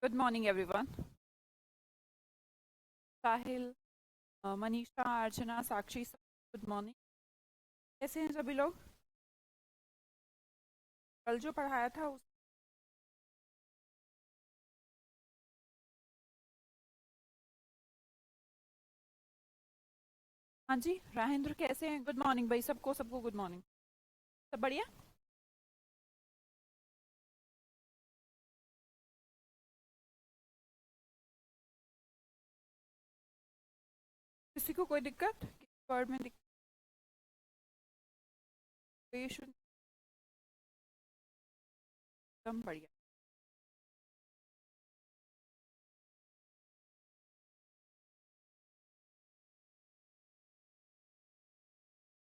Good morning everyone. Sahil, Manisha, Archana, Sakshi, good morning. कैसे हैं सभी लोग? कल जो पढ़ाया था उस हाँ जी, राजेंद्र कैसे हैं? गुड मॉर्निंग भाई, सबको सबको गुड मॉर्निंग। सब बढ़िया? किसी को कोई दिक्कत, किसी वर्ड में दिक्कत? कोई इशू? एकदम बढ़िया।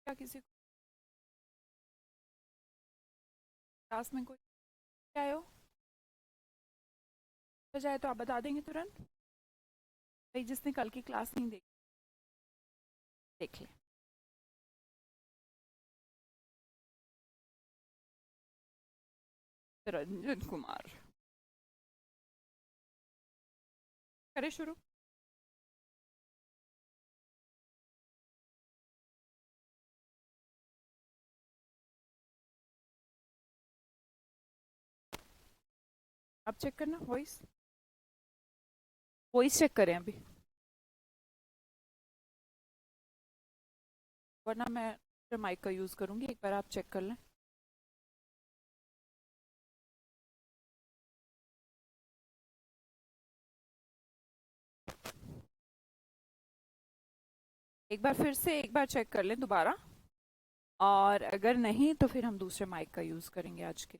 क्या किसी को क्लास में कोई आए हो तो जाए तो आप बता देंगे तुरंत। भाई जिसने कल की क्लास नहीं देखी, देख ले। रंजन कुमार, करे शुरू। आप चेक करना, वॉइस वॉइस चेक करें अभी, वरना मैं माइक का यूज करूंगी। एक बार आप चेक कर लें। एक बार फिर से एक बार चेक कर लें दोबारा, और अगर नहीं तो फिर हम दूसरे माइक का यूज करेंगे आज के।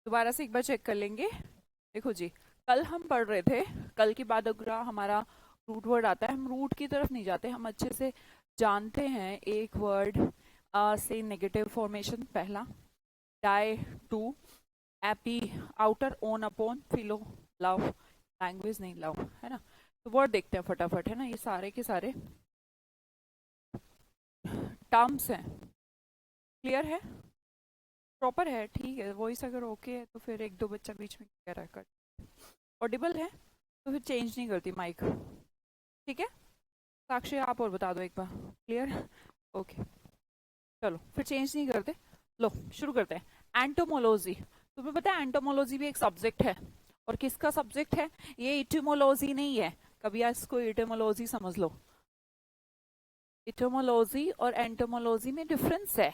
दोबारा से एक बार चेक कर लेंगे। देखो जी, कल हम पढ़ रहे थे, कल के बाद अगर हमारा रूट वर्ड आता है, हम रूट की तरफ नहीं जाते, हम अच्छे से जानते हैं एक वर्ड से नेगेटिव फॉर्मेशन। पहला di, two, epi, outer, own, upon, philo, love, language नहीं लव, है ना। तो वर्ड देखते हैं फटाफट, है ना। ये सारे के सारे टर्म्स हैं। क्लियर है? प्रॉपर है? ठीक है। वॉइस अगर ओके है तो फिर एक दो बच्चा बीच में कह रहा है कट। ऑडिबल है तो फिर चेंज नहीं करती माइक। ठीक है साक्षी, आप और बता दो एक बार। क्लियर? ओके, चलो फिर चेंज नहीं करते। लो शुरू करते हैं। एंटोमोलॉजी, तुम्हें पता है एंटोमोलॉजी भी एक सब्जेक्ट है। और किसका सब्जेक्ट है? ये इटिमोलॉजी नहीं है। कभी आज इसको इटिमोलॉजी समझ लो। इटोमोलॉजी और एंटोमोलॉजी में डिफरेंस है।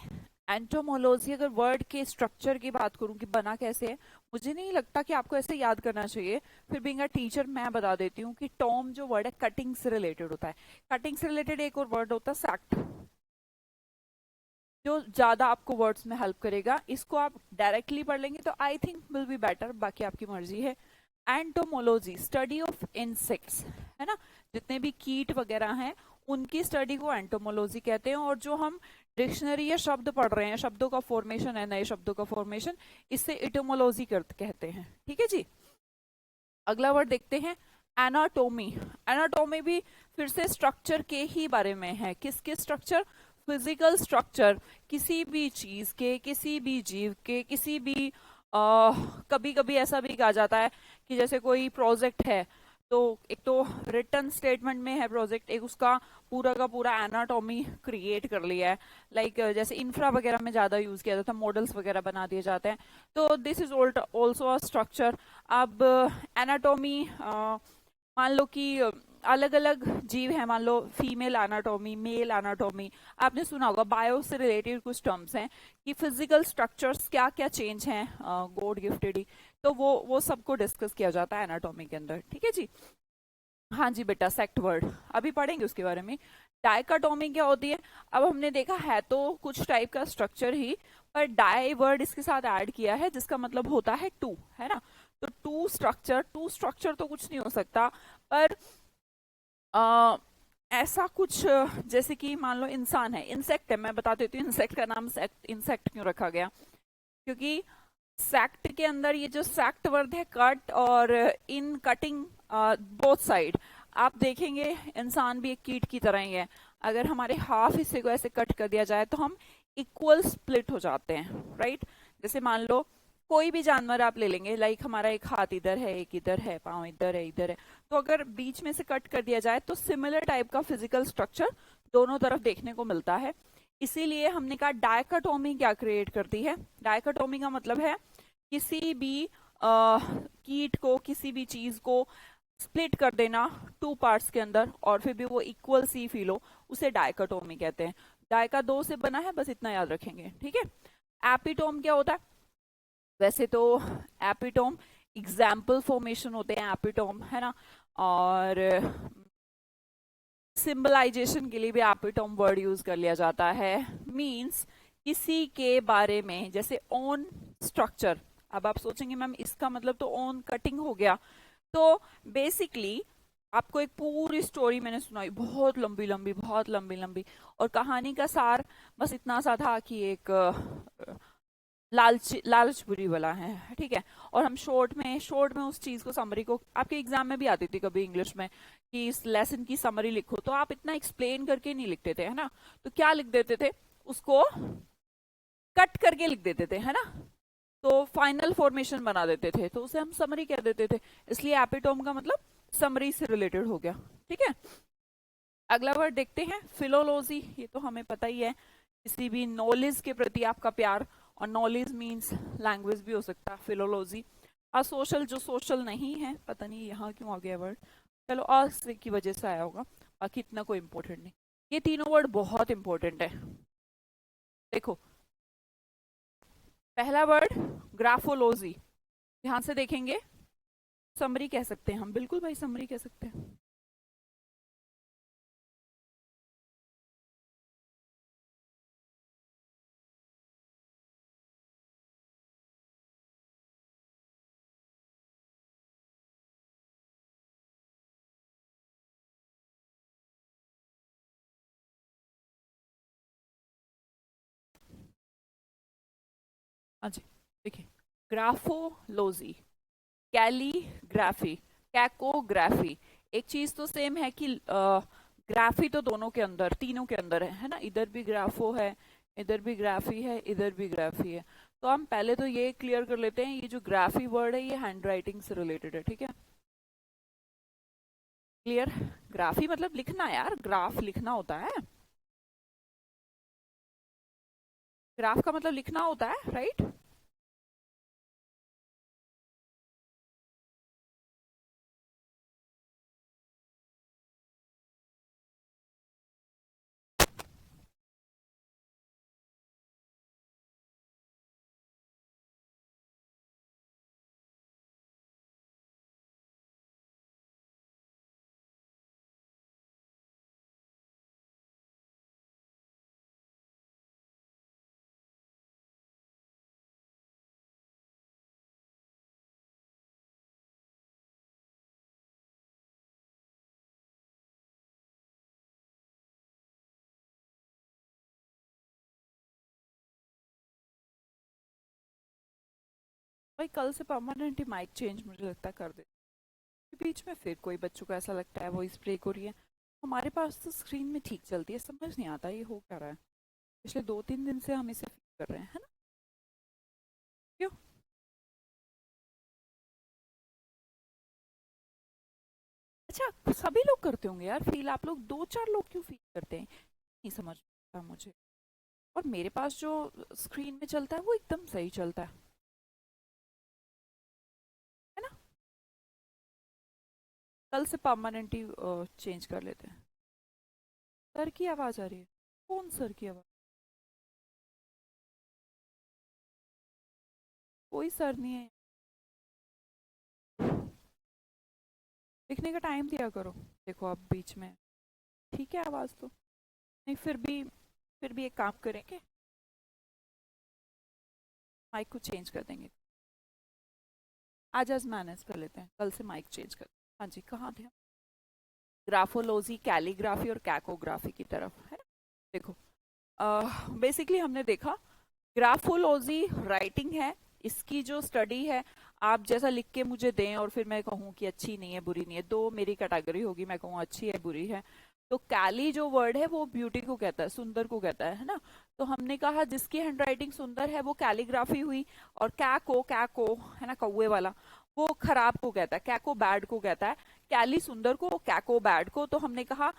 एंटोमोलॉजी, अगर वर्ड के स्ट्रक्चर की बात करूं कि बना कैसे है, मुझे नहीं लगता कि आपको ऐसे याद करना चाहिए। फिर बीइंग अ टीचर मैं बता देती हूँ कि टॉम जो वर्ड है कटिंग से रिलेटेड होता है। कटिंग से रिलेटेड एक और वर्ड होता है सैक्ट, जो ज्यादा आपको वर्ड्स में हेल्प करेगा। इसको आप डायरेक्टली पढ़ लेंगे तो I think will be better, बाकी आपकी मर्जी है। एंटोमोलॉजी स्टडी ऑफ इंसेक्ट्स, है ना। जितने भी कीट वगैरह हैं उनकी स्टडी को एंटोमोलॉजी कहते हैं। और जो हम डिक्शनरी या शब्द पढ़ रहे हैं, शब्दों का फॉर्मेशन है, नए शब्दों का फॉर्मेशन, इससे इटोमोलॉजी कहते हैं। ठीक है जी। अगला वर्ड देखते हैं, एनाटोमी। एनाटोमी भी फिर से स्ट्रक्चर के ही बारे में है। किसके स्ट्रक्चर? फिजिकल स्ट्रक्चर, किसी भी चीज के, किसी भी जीव के, किसी भी कभी कभी ऐसा भी कहा जाता है कि जैसे कोई प्रोजेक्ट है, तो एक तो रिटर्न स्टेटमेंट में है प्रोजेक्ट, एक उसका पूरा का पूरा एनाटॉमी क्रिएट कर लिया है। लाइक जैसे इंफ्रा वगैरह में ज्यादा यूज किया जाता है, मॉडल्स वगैरह बना दिए जाते हैं। तो this is also a structure. अब एनाटॉमी, मान लो कि अलग अलग जीव है, मान लो फीमेल एनाटॉमी, मेल एनाटॉमी। आपने सुना होगा, बायो से रिलेटेड कुछ टर्म्स हैं कि फिजिकल स्ट्रक्चर्स क्या क्या चेंज हैं गॉड गिफ्टेड ही। तो वो सबको डिस्कस किया जाता है एनाटॉमी के अंदर। ठीक है जी। हाँ जी बेटा, सेक्ट वर्ड अभी पढ़ेंगे उसके बारे में। डाइकोटोमी क्या होती है? अब हमने देखा है तो कुछ टाइप का स्ट्रक्चर ही, पर डाई वर्ड इसके साथ ऐड किया है जिसका मतलब होता है टू, है ना। तो टू स्ट्रक्चर तो कुछ नहीं हो सकता, पर आ, ऐसा कुछ जैसे कि मान लो इंसान है, इंसेक्ट है। मैं बता देती हूँ इंसेक्ट का नाम इंसेक्ट क्यों रखा गया। क्योंकि सेक्ट के अंदर ये जो सेक्ट वर्ड है, कट और इन कटिंग बोथ साइड, आप देखेंगे इंसान भी एक कीट की तरह ही है। अगर हमारे हाफ हिस्से को ऐसे कट कर दिया जाए तो हम इक्वल स्प्लिट हो जाते हैं, राइट। जैसे मान लो कोई भी जानवर आप ले लेंगे, लाइक हमारा एक हाथ इधर है, एक इधर है, पाँव इधर है, इधर है, तो अगर बीच में से कट कर दिया जाए तो सिमिलर टाइप का फिजिकल स्ट्रक्चर दोनों तरफ देखने को मिलता है। इसीलिए हमने कहा डायकोटोमी क्या क्रिएट करती है। डायकोटोमी का मतलब है किसी भी कीट को, किसी भी चीज को स्प्लिट कर देना टू पार्ट्स के अंदर और फिर भी वो इक्वल सी फील हो, उसे डायकोटोमी कहते हैं। डायका दो से बना है, बस इतना याद रखेंगे, ठीक है। एपिटोम क्या होता है? वैसे तो एपिटोम एग्जाम्पल फॉर्मेशन होते हैं एपिटोम, है ना, और सिंबलाइजेशन के लिए भी एपिटोम वर्ड यूज कर लिया जाता है। मींस किसी के बारे में, जैसे ओन स्ट्रक्चर। अब आप सोचेंगे मैम इसका मतलब तो ओन कटिंग हो गया, तो बेसिकली आपको एक पूरी स्टोरी मैंने सुनाई, बहुत लंबी लंबी, बहुत लंबी लंबी, और कहानी का सार बस इतना सा था कि एक लालच बुरी वाला है, ठीक है। और हम शॉर्ट में उस चीज को, समरी को, आपके एग्जाम में भी आती थी कभी इंग्लिश में कि इस लेसन की समरी लिखो, तो आप इतना एक्सप्लेन करके नहीं लिखते थे, है ना, तो क्या लिख देते थे, उसको कट करके लिख देते थे, है ना, तो फाइनल फॉर्मेशन बना देते थे, तो उसे हम समरी कह देते थे। इसलिए एपिटोम का मतलब समरी से रिलेटेड हो गया, ठीक है। अगला वर्ड देखते हैं, फिलोलॉजी। ये तो हमें पता ही है, किसी भी नॉलेज के प्रति आपका प्यार, और नॉलेज मींस लैंग्वेज भी हो सकता है, फिलोलॉजी। सोशल, जो सोशल नहीं है, पता नहीं यहाँ क्यों आ गया वर्ड, चलो से की वजह से आया होगा, बाकी इतना कोई इंपॉर्टेंट नहीं। ये तीनों वर्ड बहुत इंपॉर्टेंट है। देखो, पहला वर्ड ग्राफोलॉजी, ध्यान से देखेंगे, समरी कह सकते हैं हम, बिल्कुल भाई समरी कह सकते हैं। हाँ जी, देखिए, ग्राफोलॉजी, कैलीग्राफी, कैकोग्राफी, एक चीज तो सेम है कि ग्राफी तो दोनों के अंदर, तीनों के अंदर है ना, इधर भी ग्राफो है, इधर भी ग्राफी है, इधर भी ग्राफी है। तो हम पहले तो ये क्लियर कर लेते हैं, ये जो ग्राफी वर्ड है ये हैंड राइटिंग से रिलेटेड है, ठीक है, क्लियर। ग्राफी मतलब लिखना, यार ग्राफ लिखना होता है, ग्राफ का मतलब लिखना होता है, राइट। भाई कल से परमानेंटली माइक चेंज मुझे लगता है कर दे, बीच में फिर कोई बच्चों को ऐसा लगता है वॉइस ब्रेक हो रही है। हमारे पास तो स्क्रीन में ठीक चलती है, समझ नहीं आता ये हो क्या रहा है, पिछले 2-3 दिन से हम इसे फील कर रहे हैं, है ना, क्यों? अच्छा, सभी लोग करते होंगे यार फील, आप लोग 2-4 लोग क्यों फील करते हैं, नहीं समझ आता मुझे। और मेरे पास जो स्क्रीन में चलता है वो एकदम सही चलता है ना। कल से परमानेंटली चेंज कर लेते हैं। सर की आवाज आ रही है, कौन सर की आवाज? कोई सर नहीं है, लिखने का टाइम दिया करो। देखो अब बीच में ठीक है आवाज तो नहीं, फिर भी एक काम करेंगे, माइक को चेंज कर देंगे, आज मैनेज कर लेते हैं, कल से माइक चेंज कर। हाँ जी, कहाँ थे? ग्राफोलॉजी, कैलीग्राफी और कैकोग्राफी की तरफ है। देखो, बेसिकली हमने देखा ग्राफोलॉजी राइटिंग है, इसकी जो स्टडी है, आप जैसा लिख के मुझे दें और फिर मैं कहूँ कि अच्छी नहीं है, बुरी नहीं है, दो मेरी कैटेगरी होगी, मैं कहूँ अच्छी है, बुरी है, तो कैली जो वर्ड है वो ब्यूटी को कहता है, सुंदर को कहता है ना। तो हमने कहा जिसकी हैंडराइटिंग सुंदर है वो कैलीग्राफी हुई। और कैको है ना, कौवे वाला, वो खराब को कहता है, कैको बैड को कहता है। कैली सुंदर को, कैको बैड को। तो हमने कहा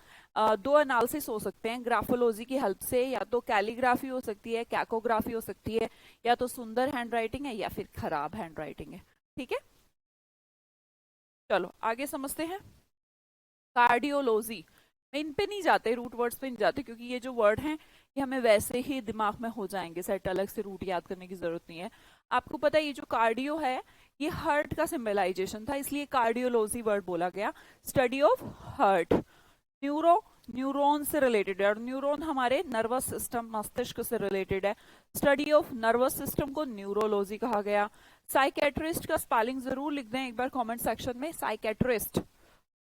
दो एनालिसिस हो सकते हैं ग्राफोलॉजी की हेल्प से, या तो कैलीग्राफी हो सकती है, कैकोग्राफी हो सकती है, या तो सुंदर हैंडराइटिंग है या फिर खराब हैंडराइटिंग है। ठीक है, चलो आगे समझते हैं। कार्डियोलॉजी, इन पे नहीं जाते, रूट वर्ड्स पे नहीं जाते, क्योंकि ये जो वर्ड हैं ये हमें वैसे ही दिमाग में हो जाएंगे, सेट अलग से रूट याद करने की जरूरत नहीं है। आपको पता है ये जो कार्डियो है ये हार्ट का सिंबलाइजेशन था, इसलिए कार्डियोलॉजी वर्ड बोला गया, study of heart. Neuro, neuron से रिलेटेड है, और न्यूरॉन हमारे नर्वस सिस्टम, मस्तिष्क से रिलेटेड है। स्टडी ऑफ नर्वस सिस्टम को न्यूरोलॉजी कहा गया। साइकेट्रिस्ट का स्पेलिंग जरूर लिख दें एक बार कमेंट सेक्शन में, साइकेट्रिस्ट,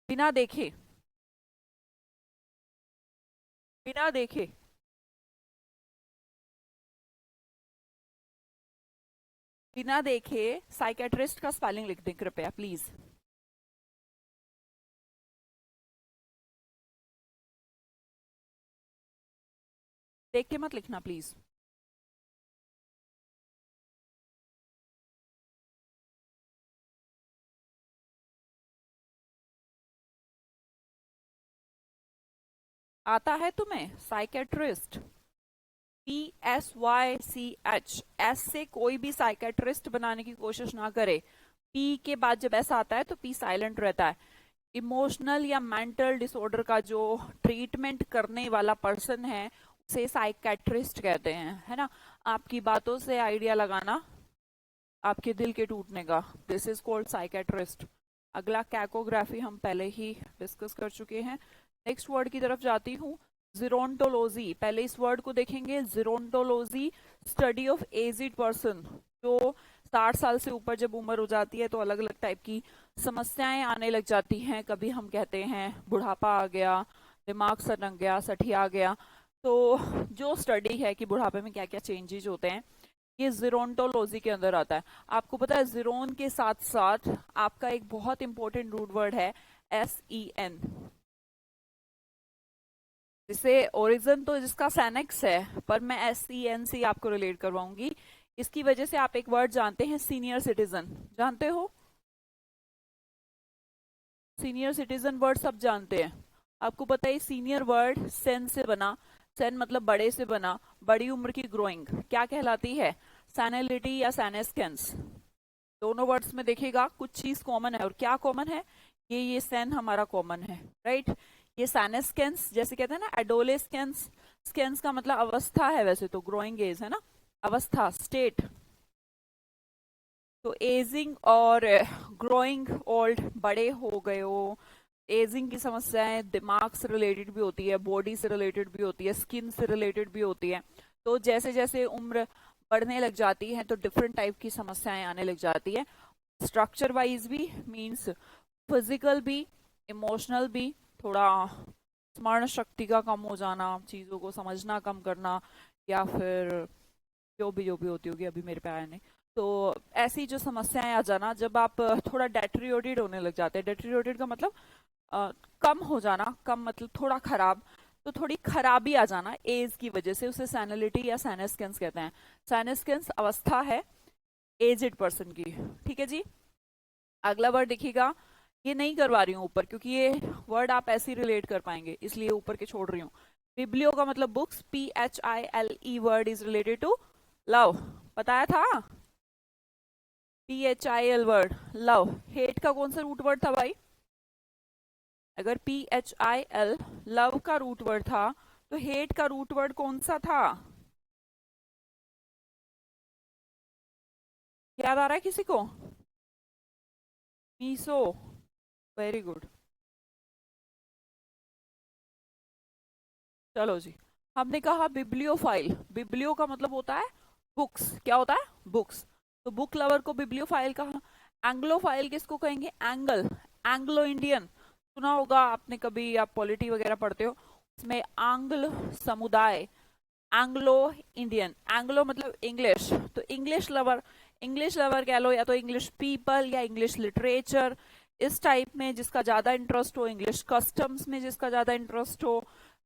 बिना देखे, बिना देखे। बिना देखे साइकेट्रिस्ट का स्पेलिंग लिख दें कृपया प्लीज। देख के मत लिखना प्लीज। आता है तुम्हें साइकेट्रिस्ट? PSYCH, एस से कोई भी साइकेट्रिस्ट बनाने की कोशिश ना करे। पी के बाद जब ऐसा आता है तो पी साइलेंट रहता है। इमोशनल या मेंटल डिसऑर्डर का जो ट्रीटमेंट करने वाला पर्सन है उसे साइकेट्रिस्ट कहते हैं, है ना। आपकी बातों से आइडिया लगाना आपके दिल के टूटने का, दिस इज कॉल्ड साइकेट्रिस्ट। अगला कैकोग्राफी हम पहले ही डिस्कस कर चुके हैं। नेक्स्ट वर्ड की तरफ जाती हूँ, जीरोंटोलॉजी। पहले इस वर्ड को देखेंगे, जीरोंटोलॉजी, स्टडी ऑफ एजिड पर्सन। जो 60 साल से ऊपर जब उम्र हो जाती है तो अलग अलग टाइप की समस्याएं आने लग जाती हैं। कभी हम कहते हैं बुढ़ापा आ गया, दिमाग सनक गया, सठिया गया। तो जो स्टडी है कि बुढ़ापे में क्या क्या चेंजेस होते हैं, ये जीरोंटोलॉजी के अंदर आता है। आपको पता है जीरोन के साथ साथ आपका एक बहुत इंपॉर्टेंट रूट वर्ड है SEN, जिसे ओरिजिन तो जिसका सैनेक्स है, पर मैं SEN से आपको रिलेट करवाऊंगी। इसकी वजह से आप एक वर्ड जानते हैं, सीनियर सिटीजन, जानते हो? सीनियर सिटीजन वर्ड सब जानते हैं। आपको पता है सीनियर वर्ड सेन से बना, सेन मतलब बड़े से बना, बड़ी उम्र की ग्रोइंग क्या कहलाती है? सैनिलिटी या सैनेस्केंस। दोनों वर्ड्स में देखिएगा कुछ चीज कॉमन है, और क्या कॉमन है? ये सेन हमारा कॉमन है, राइट। ये सैनेस्केंस, जैसे कहते हैं ना एडोलेस्केंस, स्केंस का मतलब अवस्था है, वैसे तो ग्रोइंग एज है ना, अवस्था, स्टेट। तो एजिंग और ग्रोइंग ओल्ड, बड़े हो गए हो। एजिंग की समस्याएं दिमाग से रिलेटेड भी होती है, बॉडी से रिलेटेड भी होती है, स्किन से रिलेटेड भी होती है। तो जैसे जैसे उम्र बढ़ने लग जाती है तो डिफरेंट टाइप की समस्याएं आने लग जाती है। स्ट्रक्चर वाइज भी मींस फिजिकल भी, इमोशनल भी, थोड़ा स्मरण शक्ति का कम हो जाना, चीजों को समझना कम करना, या फिर जो भी होती होगी, अभी मेरे पे आया नहीं। तो ऐसी जो समस्याएं आ जाना, जब आप थोड़ा डेट्रियोटेड होने लग जाते हैं, डेट्रियोटेड का मतलब कम हो जाना, कम मतलब थोड़ा खराब, तो थोड़ी खराबी आ जाना एज की वजह से, उसे सैनिलिटी या सैनेस्केंस कहते हैं। सैनेस्केंस अवस्था है एजेड पर्सन की, ठीक है जी। अगला वर्ड देखिएगा, ये नहीं करवा रही हूँ ऊपर क्योंकि ये वर्ड आप ऐसे ही रिलेट कर पाएंगे, इसलिए ऊपर के छोड़ रही हूँ। बिब्लियो का मतलब books, PHILE word is related to love, बताया था। PHIL word love. हेट का कौन सा रूट वर्ड था भाई? अगर PHIL लव का रूट वर्ड था तो हेट का रूट वर्ड कौन सा था? याद आ रहा है किसी को? मीसो, वेरी गुड। चलो जी, हमने कहा बिब्लियोफाइल, बिब्लियो का मतलब होता है बुक्स, क्या होता है? बुक्स। तो बुक लवर को बिब्लियोफाइल कहा। एंग्लोफाइल किसको कहेंगे? एंगल, एंग्लो इंडियन, सुना होगा आपने कभी, आप पॉलिटी वगैरह पढ़ते हो, उसमें आंग्ल समुदाय, एंग्लो इंडियन। एंग्लो मतलब इंग्लिश, तो इंग्लिश लवर, इंग्लिश लवर कह लो, या तो इंग्लिश पीपल या इंग्लिश लिटरेचर, इस टाइप में जिसका ज्यादा इंटरेस्ट हो, इंग्लिश कस्टम्स में जिसका ज्यादा इंटरेस्ट हो,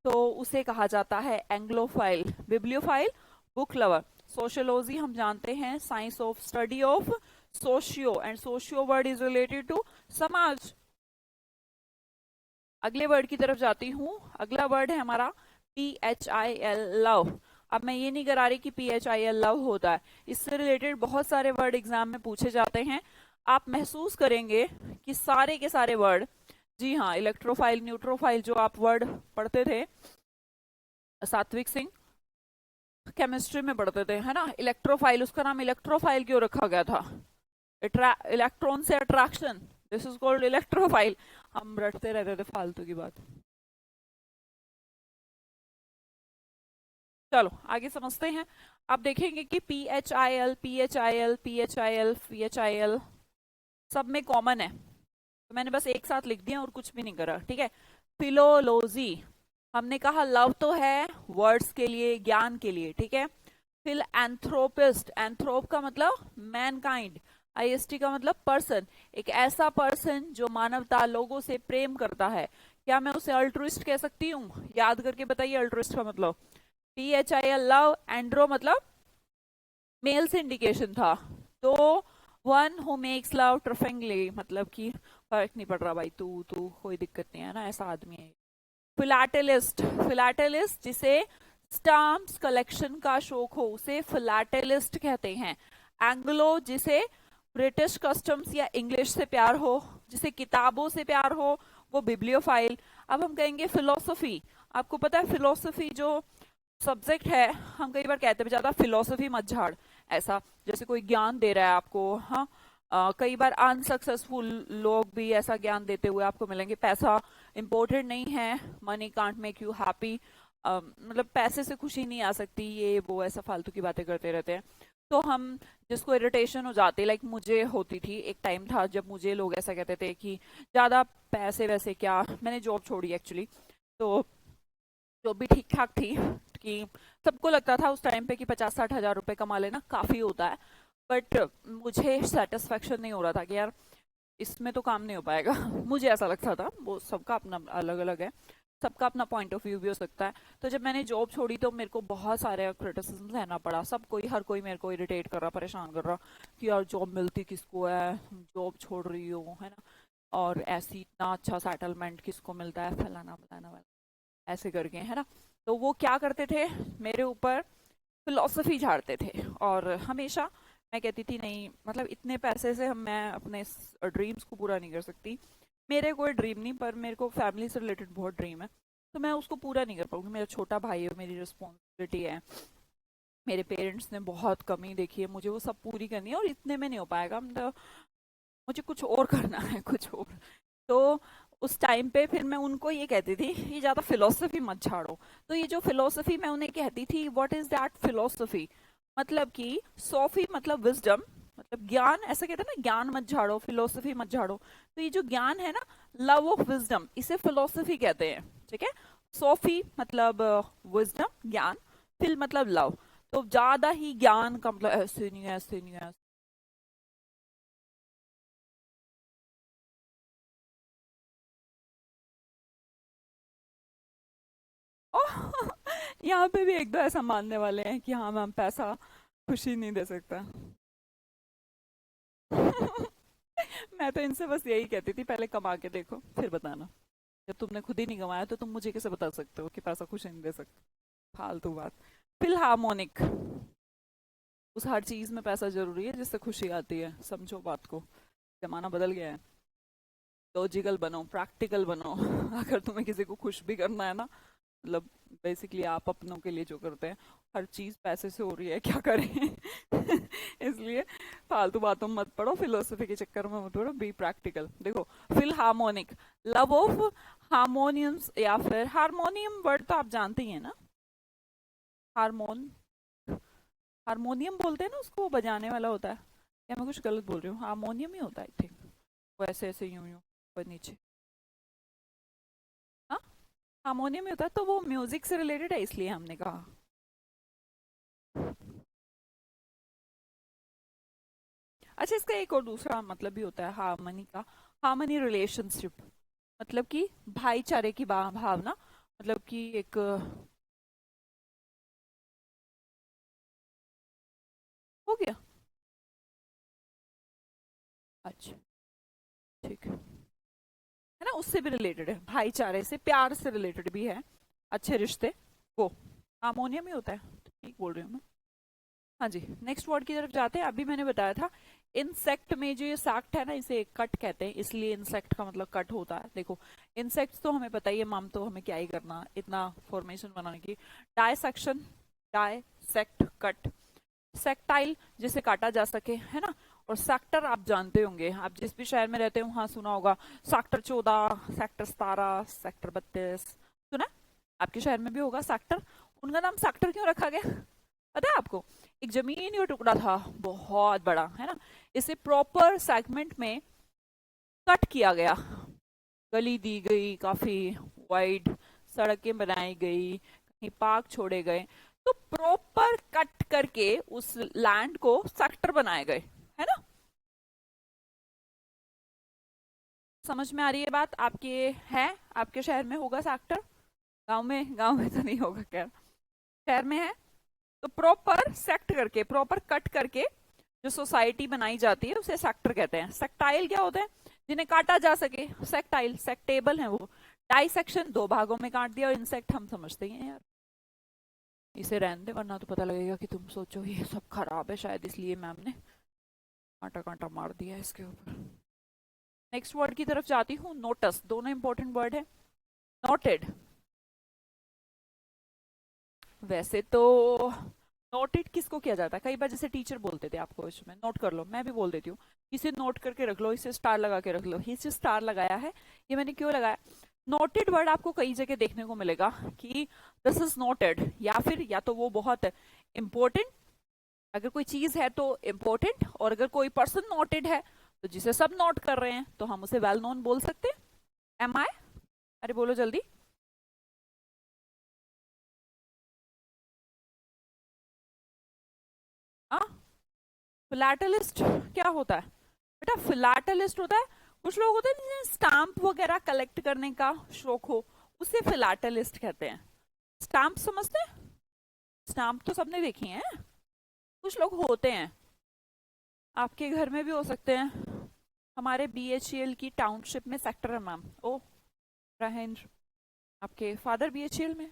तो उसे कहा जाता है Anglophile. Bibliophile, book lover. Sociology हम जानते हैं, science of study of socio, and socio word is related to समाज। अगले वर्ड की तरफ जाती हूँ। अगला वर्ड है हमारा PHIL, लव। अब मैं ये नहीं करा रही कि PHIL लव होता है, इससे रिलेटेड बहुत सारे वर्ड एग्जाम में पूछे जाते हैं। आप महसूस करेंगे कि सारे के सारे वर्ड, जी हाँ, इलेक्ट्रोफाइल, न्यूट्रोफाइल, जो आप वर्ड पढ़ते थे सात्विक सिंह, केमिस्ट्री में पढ़ते थे, है ना, इलेक्ट्रोफाइल, उसका नाम इलेक्ट्रोफाइल क्यों रखा गया था? इलेक्ट्रॉन से attraction, this is called electrophile. हम रटते रहते थे फालतू की बात। चलो आगे समझते हैं। आप देखेंगे कि PHIL, PHIL, PHIL, PHIL सब में कॉमन है, तो मैंने बस एक साथ लिख दिया और कुछ भी नहीं करा, ठीक है। फिलोलॉजी, हमने कहा लव तो है वर्ड्स के लिए, ज्ञान के लिए, ठीक है। फिर एंथ्रोपिस्ट, एंथ्रोप का मतलब मैनकाइंड, IST का मतलब पर्सन, एक ऐसा पर्सन जो मानवता, लोगों से प्रेम करता है। क्या मैं उसे अल्ट्रुइस्ट कह सकती हूँ? याद करके बताइए अल्ट्रुइस्ट का मतलब। PHIL लव, एंड्रो मतलब मेल से इंडिकेशन था, तो वन हु मेक्स लव ट्रफिंगली, मतलब कि फर्क नहीं पड़ रहा भाई, तू तू कोई दिक्कत नहीं है ना, ऐसा आदमी है। फिलाटेलिस्ट, फिलाटेलिस्ट जिसे स्टाम्प्स कलेक्शन का शौक हो उसे फिलाटेलिस्ट कहते हैं। एंग्लो जिसे ब्रिटिश कस्टम्स या इंग्लिश से प्यार हो, जिसे किताबों से प्यार हो, वो बिब्लियोफाइल। अब हम कहेंगे फिलोसफी। आपको पता है फिलोसफी जो सब्जेक्ट है, हम कई बार कहते हैं ज्यादा फिलोसफी मत झाड़, ऐसा जैसे कोई ज्ञान दे रहा है आपको, हाँ। कई बार अनसक्सेसफुल लोग भी ऐसा ज्ञान देते हुए आपको मिलेंगे, पैसा इंपॉर्टेंट नहीं है, money can't make you happy, मतलब पैसे से खुशी नहीं आ सकती, ये वो ऐसा फालतू की बातें करते रहते हैं। तो हम जिसको इरिटेशन हो जाती, लाइक मुझे होती थी, एक टाइम था जब मुझे लोग ऐसा कहते थे कि ज्यादा पैसे वैसे क्या, मैंने जॉब छोड़ी एक्चुअली, तो जॉब भी ठीक ठाक थी, कि सबको लगता था उस टाइम पे कि 50-60 हजार रुपए कमा लेना काफी होता है, बट मुझे सेटिस्फेक्शन नहीं हो रहा था कि यार इसमें तो काम नहीं हो पाएगा। मुझे ऐसा लगता था, वो सबका अपना अलग अलग है, सबका अपना पॉइंट ऑफ व्यू भी हो सकता है। तो जब मैंने जॉब छोड़ी तो मेरे को बहुत सारे क्रिटिसिज्म सहना पड़ा, सब कोई, हर कोई मेरे को इरिटेट कर रहा, परेशान कर रहा कि यार जॉब मिलती किसको है, जॉब छोड़ रही हो, है ना, और ऐसी इतना अच्छा सेटलमेंट किसको मिलता है, फलाना फलाना वाला, ऐसे करके, है ना। तो वो क्या करते थे, मेरे ऊपर फिलोसफी झाड़ते थे, और हमेशा मैं कहती थी नहीं, मतलब इतने पैसे से हम, मैं अपने ड्रीम्स को पूरा नहीं कर सकती। मेरे कोई ड्रीम नहीं, पर मेरे को फैमिली से रिलेटेड बहुत ड्रीम है, तो मैं उसको पूरा नहीं कर पाऊंगी, मेरा छोटा भाई है, मेरी रिस्पॉन्सिबिलिटी है, मेरे पेरेंट्स ने बहुत कमी देखी है, मुझे वो सब पूरी करनी है, और इतने में नहीं हो पाएगा, मतलब मुझे कुछ और करना है, कुछ और। तो उस टाइम पे फिर मैं उनको ये कहती थी, ये ज्यादा फिलोसफी मत झाड़ो। तो ये जो फिलोसफी मैं उन्हें कहती थी, व्हाट इज दैट फिलोसफी, मतलब कि सोफी मतलब विजडम, मतलब ज्ञान, ऐसा कहते हैं ना, ज्ञान मत झाड़ो, फिलोसफी मत झाड़ो। तो ये जो ज्ञान है ना, लव ऑफ विजडम, इसे फिलोसफी कहते हैं, ठीक है। सोफी मतलब विजडम, ज्ञान, फिल मतलब लव, तो ज्यादा ही ज्ञान का मतलब ऐसे नहीं है, ऐसे नहीं है। यहाँ पे भी एक दो ऐसा मानने वाले हैं कि हाँ मैम, पैसा खुशी नहीं दे सकता। मैं तो इनसे बस यही कहती थी, पहले कमा के देखो फिर बताना, जब तुमने खुद ही नहीं कमाया तो तुम मुझे कैसे बता सकते हो कि पैसा खुशी नहीं दे सकता, फालतू बात। फिलहार्मोनिक, उस हर चीज में पैसा जरूरी है जिससे खुशी आती है, समझो बात को, जमाना बदल गया है। लॉजिकल बनो, प्रैक्टिकल बनो। अगर तुम्हें किसी को खुश भी करना है ना, मतलब बेसिकली आप अपनों के लिए जो करते हैं, हर चीज पैसे से हो रही है, क्या करें। इसलिए फालतू बातों में मत पड़ो, फिलोसफी के चक्कर में मत पड़ो, बी प्रैक्टिकल। देखो, फिल हार्मोनिक, लव ऑफ हार्मोनियम्स, या फिर हारमोनियम वर्ड तो आप जानते ही है ना, हारमोन, हारमोनियम बोलते हैं ना उसको, बजाने वाला होता है, या मैं कुछ गलत बोल रही हूँ, हारमोनियम ही होता है आई थिंक, वो ऐसे ऐसे यूं यूं ऊपर नीचे, हाँ, हारमोनियम ही होता है, तो वो म्यूजिक से रिलेटेड है इसलिए हमने कहा। अच्छा, इसका एक और दूसरा मतलब भी होता है हार्मनी का, हार्मनी रिलेशनशिप मतलब कि भाईचारे की भावना, मतलब कि एक हो गया। अच्छा, ठीक है ना, उससे भी रिलेटेड है, भाईचारे से, प्यार से रिलेटेड भी है, अच्छे रिश्ते वो हार्मोनियम ही होता है, ठीक बोल रही हूँ मैं। हाँ जी, नेक्स्ट वर्ड की तरफ जाते हैं। अभी मैंने बताया था इंसेक्ट में जो ये सैक्ट है ना, इसे कट कहते हैं, इसलिए इंसेक्ट का मतलब कट होता है। देखो इंसेक्ट्स तो हमें पता ही है, माम तो हमें क्या ही करना इतना फॉर्मेशन बनाने की। Dissection, dissect, cut. सेक्टाइल, जिसे काटा जा सके, है ना। और सेक्टर आप जानते होंगे, आप जिस भी शहर में रहते हो वहां सुना होगा, सेक्टर 14, सेक्टर 17, सेक्टर 32, सुना है? आपके शहर में भी होगा सेक्टर। उनका नाम सेक्टर क्यों रखा गया पता है आपको? एक जमीन का टुकड़ा था बहुत बड़ा, है ना, इसे प्रॉपर सेगमेंट में कट किया गया, गली दी गई काफी वाइड, सड़कें बनाई गई, कहीं पार्क छोड़े गए, तो प्रॉपर कट करके उस लैंड को सेक्टर बनाए गए, है ना। समझ में आ रही है बात आपके? है, आपके शहर में होगा सेक्टर, गांव में तो नहीं होगा, क्या शहर में है। तो प्रॉपर सेक्ट करके, प्रॉपर कट करके जो सोसाइटी बनाई जाती है उसे सेक्टर कहते हैं। सेक्टाइल क्या होता है? जिन्हें काटा जा सके, सेक्टाइल, सेक्टेबल है वो। डाइसेक्शन, दो भागों में काट दिया, और इंसेक्ट हम समझते ही हैं यार, इसे रहने दे, वरना तो पता लगेगा कि तुम सोचो ये सब खराब है शायद, इसलिए मैम ने कांटा कांटा मार दिया है इसके ऊपर। नेक्स्ट वर्ड की तरफ जाती हूँ, नोटस, दोनों इंपॉर्टेंट वर्ड है। नोटेड, वैसे तो नोटेड किसको किया जाता है, कई बार जैसे टीचर बोलते थे आपको, इसमें नोट कर लो, मैं भी बोल देती हूँ, इसे नोट करके रख लो, इसे स्टार लगा के रख लो, इसे स्टार लगाया है, ये मैंने क्यों लगाया। नोटेड वर्ड आपको कई जगह देखने को मिलेगा कि दिस इज नोटेड, या फिर या तो वो बहुत इंपॉर्टेंट, अगर कोई चीज है तो इम्पोर्टेंट, और अगर कोई पर्सन नोटेड है तो जिसे सब नोट कर रहे हैं तो हम उसे वेल नोन बोल सकते हैं। एम आई, अरे बोलो जल्दी। आ फिलैटलिस्ट क्या होता है बेटा? फिलैटलिस्ट होता है, कुछ लोग होते हैं जिन्हें स्टाम्प वगैरह कलेक्ट करने का शौक हो, उसे फिलैटलिस्ट कहते हैं। स्टाम्प समझते हैं? स्टाम्प तो सबने देखी हैं, कुछ लोग होते हैं, आपके घर में भी हो सकते हैं। हमारे बीएचईएल की टाउनशिप में सेक्टर है मैम। ओ राजेंद्र, आपके फादर बीएचईएल में?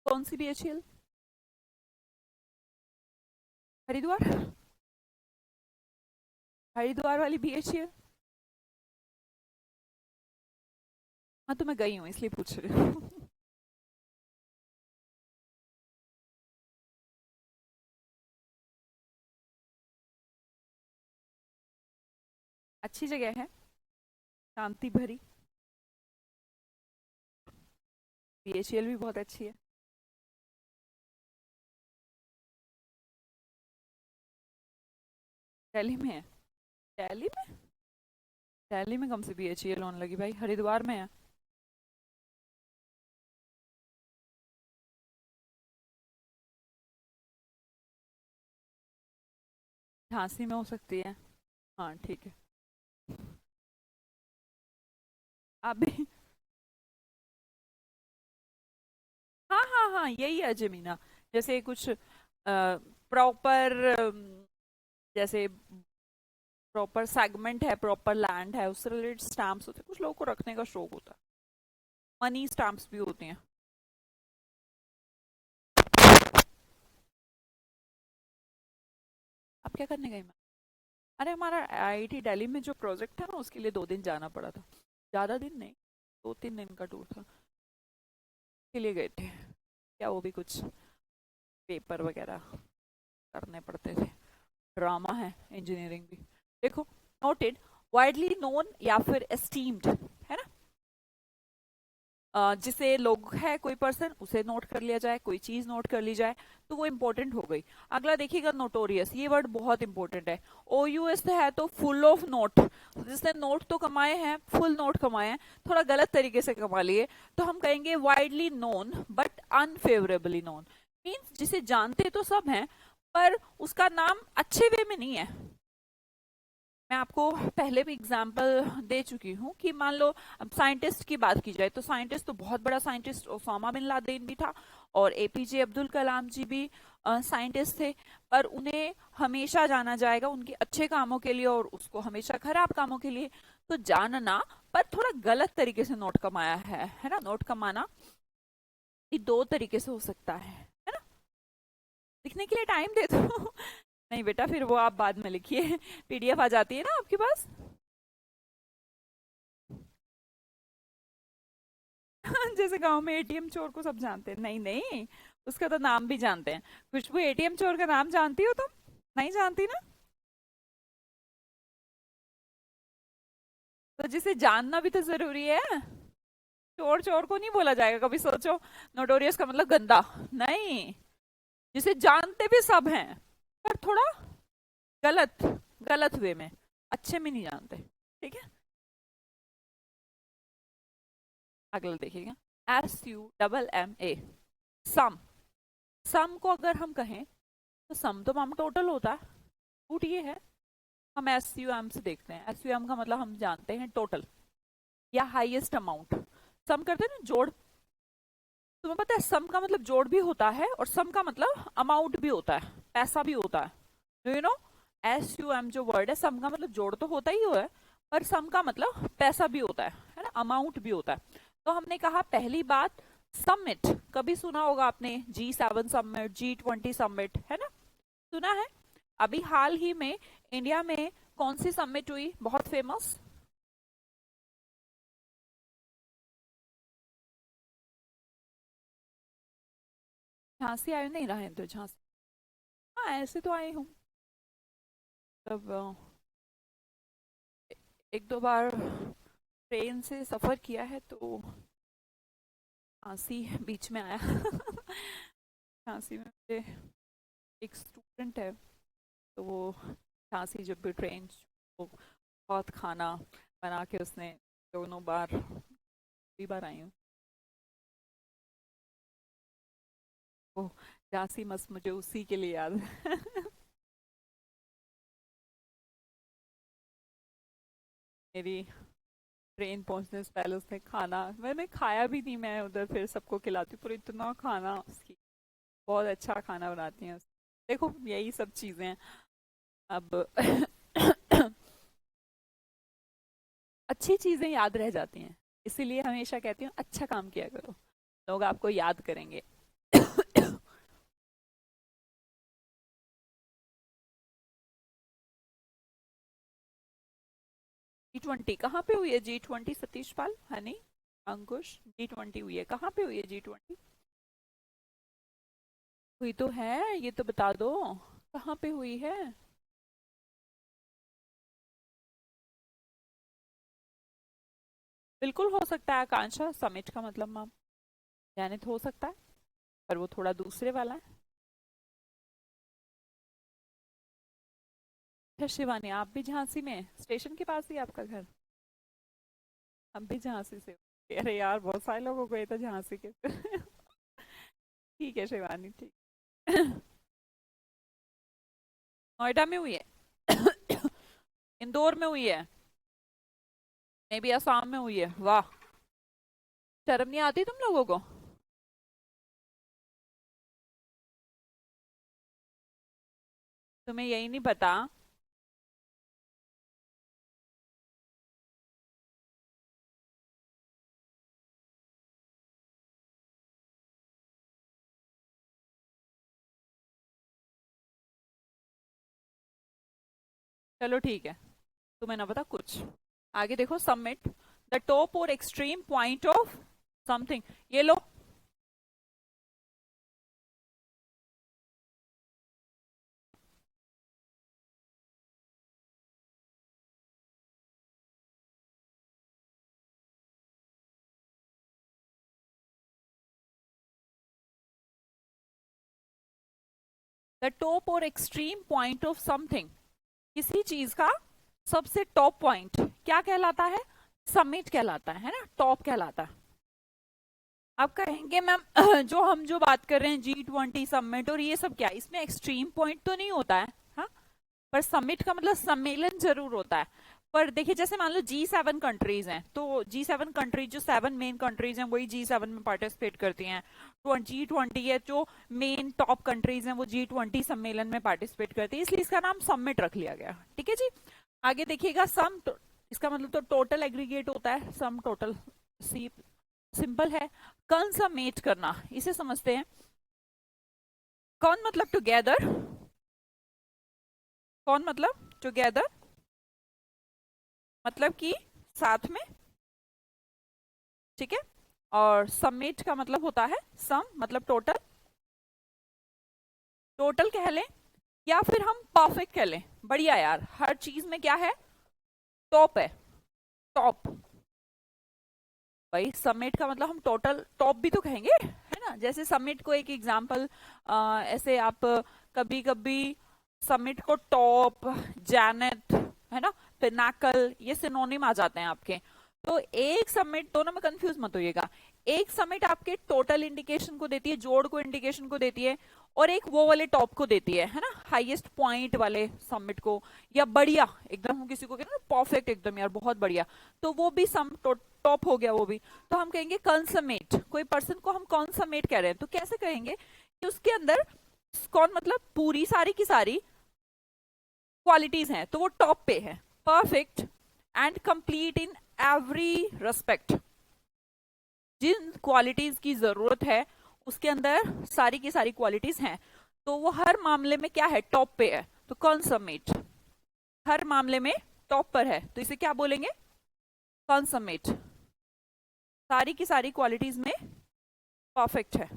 कौन सी बीएचईएल? हरिद्वार, हरिद्वार वाली बीएचईएल? हाँ तो मैं गई हूँ इसलिए पूछ रही हूँ। अच्छी जगह है, शांति भरी, बीएचईएल भी बहुत अच्छी है। दिल्ली में है? दिल्ली में? दिल्ली में कम से बीएचईएल होने लगी भाई, हरिद्वार में है। झांसी में हो सकती है, हाँ ठीक है। आप भी हाँ हाँ हाँ, यही है जमीना, जैसे कुछ प्रॉपर, जैसे प्रॉपर सेगमेंट है, प्रॉपर लैंड है, उससे रिलेटेड स्टैम्प्स होते हैं, कुछ लोगों को रखने का शौक होता है, मनी स्टैम्प्स भी होती हैं। आप क्या करने गए मैम? अरे हमारा आईआईटी दिल्ली में जो प्रोजेक्ट था ना, उसके लिए 2 दिन जाना पड़ा था, ज्यादा दिन नहीं, 2-3 दिन का टूर था, के लिए गए थे। क्या वो भी कुछ पेपर वगैरह करने पड़ते थे, ड्रामा है इंजीनियरिंग भी। देखो, नोटेड, वाइडली नोन या फिर एस्टीम्ड, है ना। जिसे लोग है कोई पर्सन, उसे नोट कर लिया जाए, कोई चीज नोट कर ली जाए, तो वो इंपॉर्टेंट हो गई। अगला देखिएगा, नोटोरियस, ये वर्ड बहुत इंपॉर्टेंट है। OUS है तो फुल ऑफ नोट, जिसने नोट तो कमाए हैं, फुल नोट कमाए हैं, थोड़ा गलत तरीके से कमा लिए, तो हम कहेंगे widely known but unfavourably known, means जिसे जानते तो सब हैं पर उसका नाम अच्छे वे में नहीं है, मैं आपको पहले भी एग्जाम्पल दे चुकी हूँ कि मान लो अब साइंटिस्ट की बात की जाए तो साइंटिस्ट तो बहुत बड़ा साइंटिस्ट ओसामा बिन लादेन भी था और एपीजे अब्दुल कलाम जी भी साइंटिस्ट थे, पर उन्हें हमेशा जाना जाएगा उनके अच्छे कामों के लिए और उसको हमेशा खराब कामों के लिए। तो जानना, पर थोड़ा गलत तरीके से नोट कमाया है ना। नोट कमाना ये दो तरीके से हो सकता है ना। लिखने के लिए टाइम दे दो। नहीं बेटा, फिर वो आप बाद में लिखिए, पीडीएफ आ जाती है ना आपके पास। जैसे गांव में एटीएम चोर को सब जानते हैं, नहीं नहीं, उसका तो नाम भी जानते हैं। खुशबू, एटीएम चोर का नाम जानती हो तुम? नहीं जानती ना? तो जिसे जानना भी तो जरूरी है। चोर चोर को नहीं बोला जाएगा कभी, सोचो। नोटोरियस का मतलब गंदा नहीं, जिसे जानते भी सब हैं पर थोड़ा गलत, गलत वे में, अच्छे में नहीं जानते। ठीक है, अगला देखिएगा। SUMMA, सम। सम को अगर हम कहें तो सम तो माम टोटल होता है, रूट ये है। हम SUM से देखते हैं, SUM का मतलब हम जानते हैं टोटल या हाईएस्ट अमाउंट। सम करते हैं ना, जोड़। तुम्हें पता है सम का मतलब जोड़ भी होता है और सम का मतलब अमाउंट भी होता है, पैसा भी होता है। Do you know? SUM जो वर्ड है, सम का मतलब जोड़ तो होता ही है, पर सम का मतलब पैसा भी होता है ना, अमाउंट भी होता है। तो हमने कहा पहली बात, समिट। कभी सुना होगा आपने, G7 समिट, G20 समिट, है ना, सुना है। अभी हाल ही में इंडिया में कौन सी समिट हुई बहुत फेमस? झांसी आए नहीं रहे तो झांसी, हाँ ऐसे तो आए हूँ। तब एक दो बार ट्रेन से सफर किया है तो झांसी बीच में आया। झांसी में मेरे एक स्टूडेंट है, तो वो झांसी जब भी ट्रेन, वो बहुत खाना बना के उसने, दोनों बार, 2 बार आई हूँ। वो झांसी मस्त मुझे उसी के लिए याद है। मेरी ट्रेन पहुंचने से पहले उसने खाना, मैंने खाया भी नहीं, मैं उधर फिर सबको खिलाती हूँ, पर इतना खाना उसकी, बहुत अच्छा खाना बनाती हैं। देखो यही सब चीजें हैं। अब अच्छी चीजें याद रह जाती हैं, इसीलिए हमेशा कहती हूँ अच्छा काम किया करो, लोग आपको याद करेंगे। G20 कहाँ पे हुई है? G20 सतीश पाल, हनी, अंकुश, G20 हुई है, कहाँ पे हुई है G20? हुई तो है, ये तो बता दो कहाँ पे हुई है। बिल्कुल हो सकता है आकांक्षा, समिट का मतलब मैम चयनित हो सकता है, पर वो थोड़ा दूसरे वाला है। अच्छा शिवानी, आप भी झांसी में, स्टेशन के पास ही आपका घर? हम भी झांसी से हो। अरे यार, बहुत सारे लोगों को ये तो झांसी के। ठीक है शिवानी, ठीक। नोएडा में हुई है। इंदौर में हुई है, मे बी असम में हुई है। वाह, शर्म नहीं आती तुम लोगों को? तुम्हें यही नहीं पता? चलो ठीक है, तुम्हें ना पता कुछ। आगे देखो, सबमिट द टॉप और एक्सट्रीम पॉइंट ऑफ समथिंग। ये लो, द टॉप और एक्सट्रीम पॉइंट ऑफ समथिंग, किसी चीज का सबसे टॉप पॉइंट क्या कहलाता है? समिट कहलाता है ना, टॉप कहलाता है। आप कहेंगे मैम, जो हम जो बात कर रहे हैं G20 समिट और ये सब, क्या इसमें एक्सट्रीम पॉइंट तो नहीं होता है? हाँ, पर समिट का मतलब सम्मेलन जरूर होता है। पर देखिए जैसे मान लो G7 कंट्रीज हैं, तो G7 कंट्रीज जो 7 मेन कंट्रीज हैं वही G7 में पार्टिसिपेट करती हैं। G20 है, जो मेन टॉप कंट्रीज हैं वो G20 सम्मेलन में पार्टिसिपेट करती है, इसलिए इसका नाम समिट रख लिया गया। ठीक है जी। आगे देखिएगा सम, इसका मतलब तो टोटल एग्रीगेट होता है, सम टोटल, सी सिंपल है। कंसमेट करना, इसे समझते हैं। कौन मतलब टुगेदर, कौन मतलब टुगेदर, मतलब कि साथ में। ठीक है। और समेट का मतलब होता है सम, मतलब टोटल, टोटल कह लें या फिर हम परफेक्ट कह लें। बढ़िया यार, हर चीज में क्या है, टॉप है, टॉप। भाई समिट का मतलब हम टोटल टॉप भी तो कहेंगे, है ना। जैसे समिट को एक एग्जांपल, ऐसे आप कभी कभी समिट को टॉप, जैनेट, है ना, पिनाकल, ये सिनोनिम आ जाते हैं आपके। तो एक समिट, दोनों में कंफ्यूज मत होइएगा। एक समिट आपके टोटल इंडिकेशन को देती है, जोड़ को इंडिकेशन को देती है, और एक वो वाले टॉप को देती है ना, हाईएस्ट पॉइंट वाले समिट को, या बढ़िया एकदम, हम किसी को कहते हैं ना परफेक्ट एकदम यार बहुत बढ़िया, तो वो भी सम टॉप हो गया वो भी। तो हम कहेंगे कंसमेट, कोई पर्सन को हम कंसमेट कह रहे हैं तो कैसे कहेंगे कि उसके अंदर कौन मतलब पूरी सारी की सारी क्वालिटीज हैं, तो वो टॉप पे है, perfect and complete in every respect. जिन क्वालिटीज की जरूरत है उसके अंदर सारी की सारी क्वालिटीज हैं, तो वो हर मामले में क्या है, टॉप पे है। तो कंसमेट हर मामले में टॉप पर है, तो इसे क्या बोलेंगे, कंसमेट, सारी की सारी क्वालिटीज में परफेक्ट है।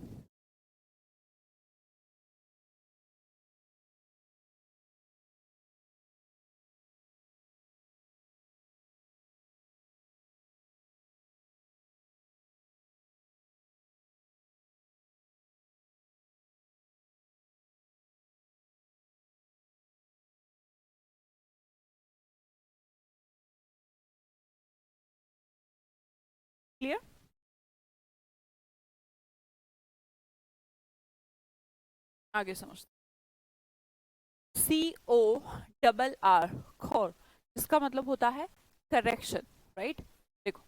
क्लियर। आगे समझते, CORR, खौर, इसका मतलब होता है करेक्शन, राइट। देखो,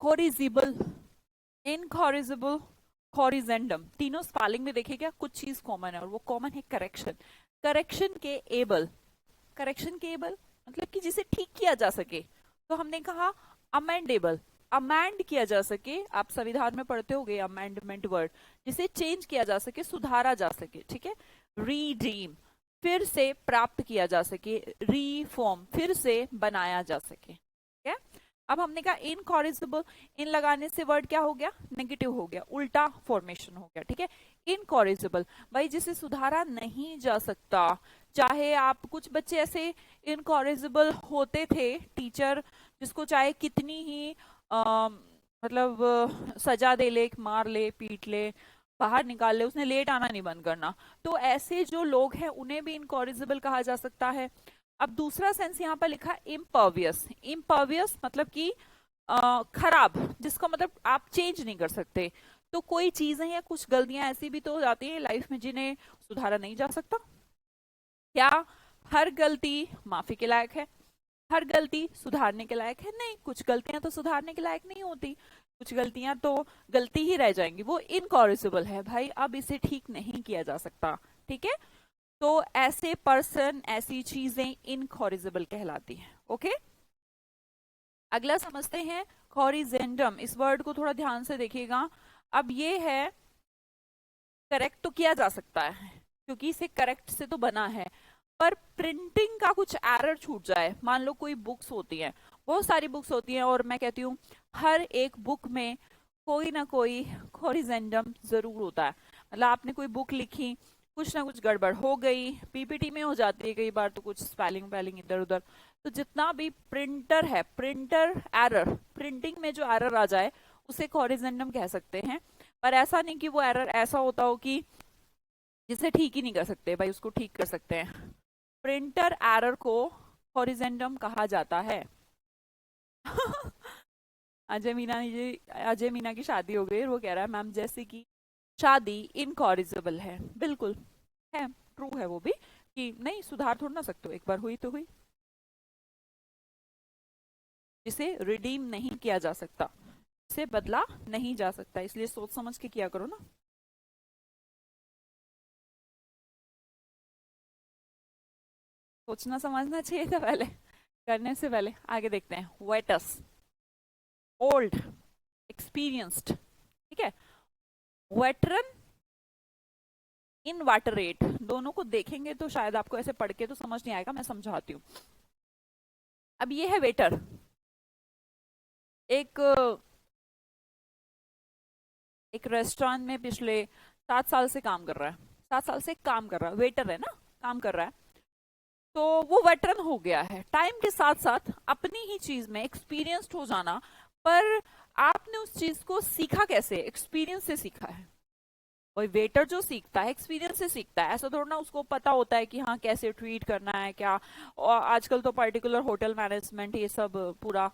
कोरिजिबल, इनकॉरिजिबल, हॉरिजेंडम, तीनों स्पेलिंग में देखिएगा कुछ चीज कॉमन है, और वो कॉमन है करेक्शन। करेक्शन के एबल, करेक्शन के एबल मतलब कि जिसे ठीक किया जा सके। तो हमने कहा अमेंडेबल, अमेंड किया जा सके, आप संविधान में पढ़ते होंगे अमेंडमेंट वर्ड, जिसे चेंज किया जा सके, सुधारा जा सके। ठीक है। रीडीम, फिर से प्राप्त किया जा सके, रीफॉर्म, फिर से बनाया जा सके। ठीक है। अब हमने कहा इनकॉरिजिबल, इन लगाने से वर्ड क्या हो गया, नेगेटिव हो गया, उल्टा फॉर्मेशन हो गया। ठीक है। इनकॉरिजिबल, भाई जिसे सुधारा नहीं जा सकता। चाहे आप, कुछ बच्चे ऐसे इनकॉरिजिबल होते थे, टीचर जिसको चाहे कितनी ही मतलब सजा दे ले, मार ले, पीट ले, बाहर निकाल ले, उसने लेट आना नहीं बंद करना। तो ऐसे जो लोग हैं उन्हें भी इनकॉरिजिबल कहा जा सकता है। अब दूसरा सेंस यहाँ पर लिखा इम्पर्वियस, इम्पर्वियस मतलब कि खराब, जिसका मतलब आप चेंज नहीं कर सकते। तो कोई चीजें या कुछ गलतियां ऐसी भी तो हो जाती है लाइफ में जिन्हें सुधारा नहीं जा सकता। क्या हर गलती माफी के लायक है, हर गलती सुधारने के लायक है? नहीं, कुछ गलतियां तो सुधारने के लायक नहीं होती, कुछ गलतियां तो गलती ही रह जाएंगी, वो इनकॉरिजिबल है भाई, अब इसे ठीक नहीं किया जा सकता। ठीक है। तो ऐसे पर्सन, ऐसी चीजें इनकॉरिजिबल कहलाती हैं। ओके। अगला समझते हैं हॉरिजेंडम, इस वर्ड को थोड़ा ध्यान से देखिएगा। अब ये है, करेक्ट तो किया जा सकता है क्योंकि इसे करेक्ट से तो बना है, पर प्रिंटिंग का कुछ एरर छूट जाए, मान लो कोई बुक्स होती हैं, बहुत सारी बुक्स होती हैं, और मैं कहती हूँ हर एक बुक में कोई ना कोई हॉरिजेंडम जरूर होता है। मतलब आपने कोई बुक लिखी, कुछ ना कुछ गड़बड़ हो गई, पीपीटी में हो जाती है कई बार, तो कुछ स्पेलिंग वेलिंग इधर उधर, तो जितना भी प्रिंटर है, प्रिंटर एरर, प्रिंटिंग में जो एरर आ जाए उसे हॉरिजेंडम कह सकते हैं। पर ऐसा नहीं कि वो एरर ऐसा होता हो कि जिसे ठीक ही नहीं कर सकते, भाई उसको ठीक कर सकते हैं। प्रिंटर एरर को हॉरिजेंडम कहा जाता है। अजय मीना की शादी हो गई, वो कह रहा है मैम जैसे कि शादी इनकॉरिजिबल है, बिल्कुल है, ट्रू है वो भी, कि नहीं सुधार थोड़ा ना सकते हो, एक बार हुई तो हुई, जिसे रिडीम नहीं किया जा सकता, इसे बदला नहीं जा सकता, इसलिए सोच समझ के किया करो ना। सोचना समझना चाहिए था पहले, करने से पहले। आगे देखते हैं, वेटस, ओल्ड, एक्सपीरियंस्ड, ठीक है। वेटरन, इन वाटरेट, दोनों को देखेंगे तो शायद आपको ऐसे पढ़ के तो समझ नहीं आएगा, मैं समझाती हूँ। अब ये है वेटर, एक एक रेस्टोरेंट में पिछले 7 साल से काम कर रहा है, 7 साल से काम कर रहा है, वेटर है ना, काम कर रहा है। तो वो वेटरन हो गया है, टाइम के साथ साथ अपनी ही चीज में एक्सपीरियंस्ड हो जाना। पर आपने उस चीज को सीखा कैसे? एक्सपीरियंस से सीखा है। वही वेटर जो सीखता है एक्सपीरियंस से सीखता है, ऐसा थोड़ा ना उसको पता होता है कि हाँ कैसे ट्रीट करना है क्या। और आजकल तो पर्टिकुलर होटल मैनेजमेंट ये सब पूरा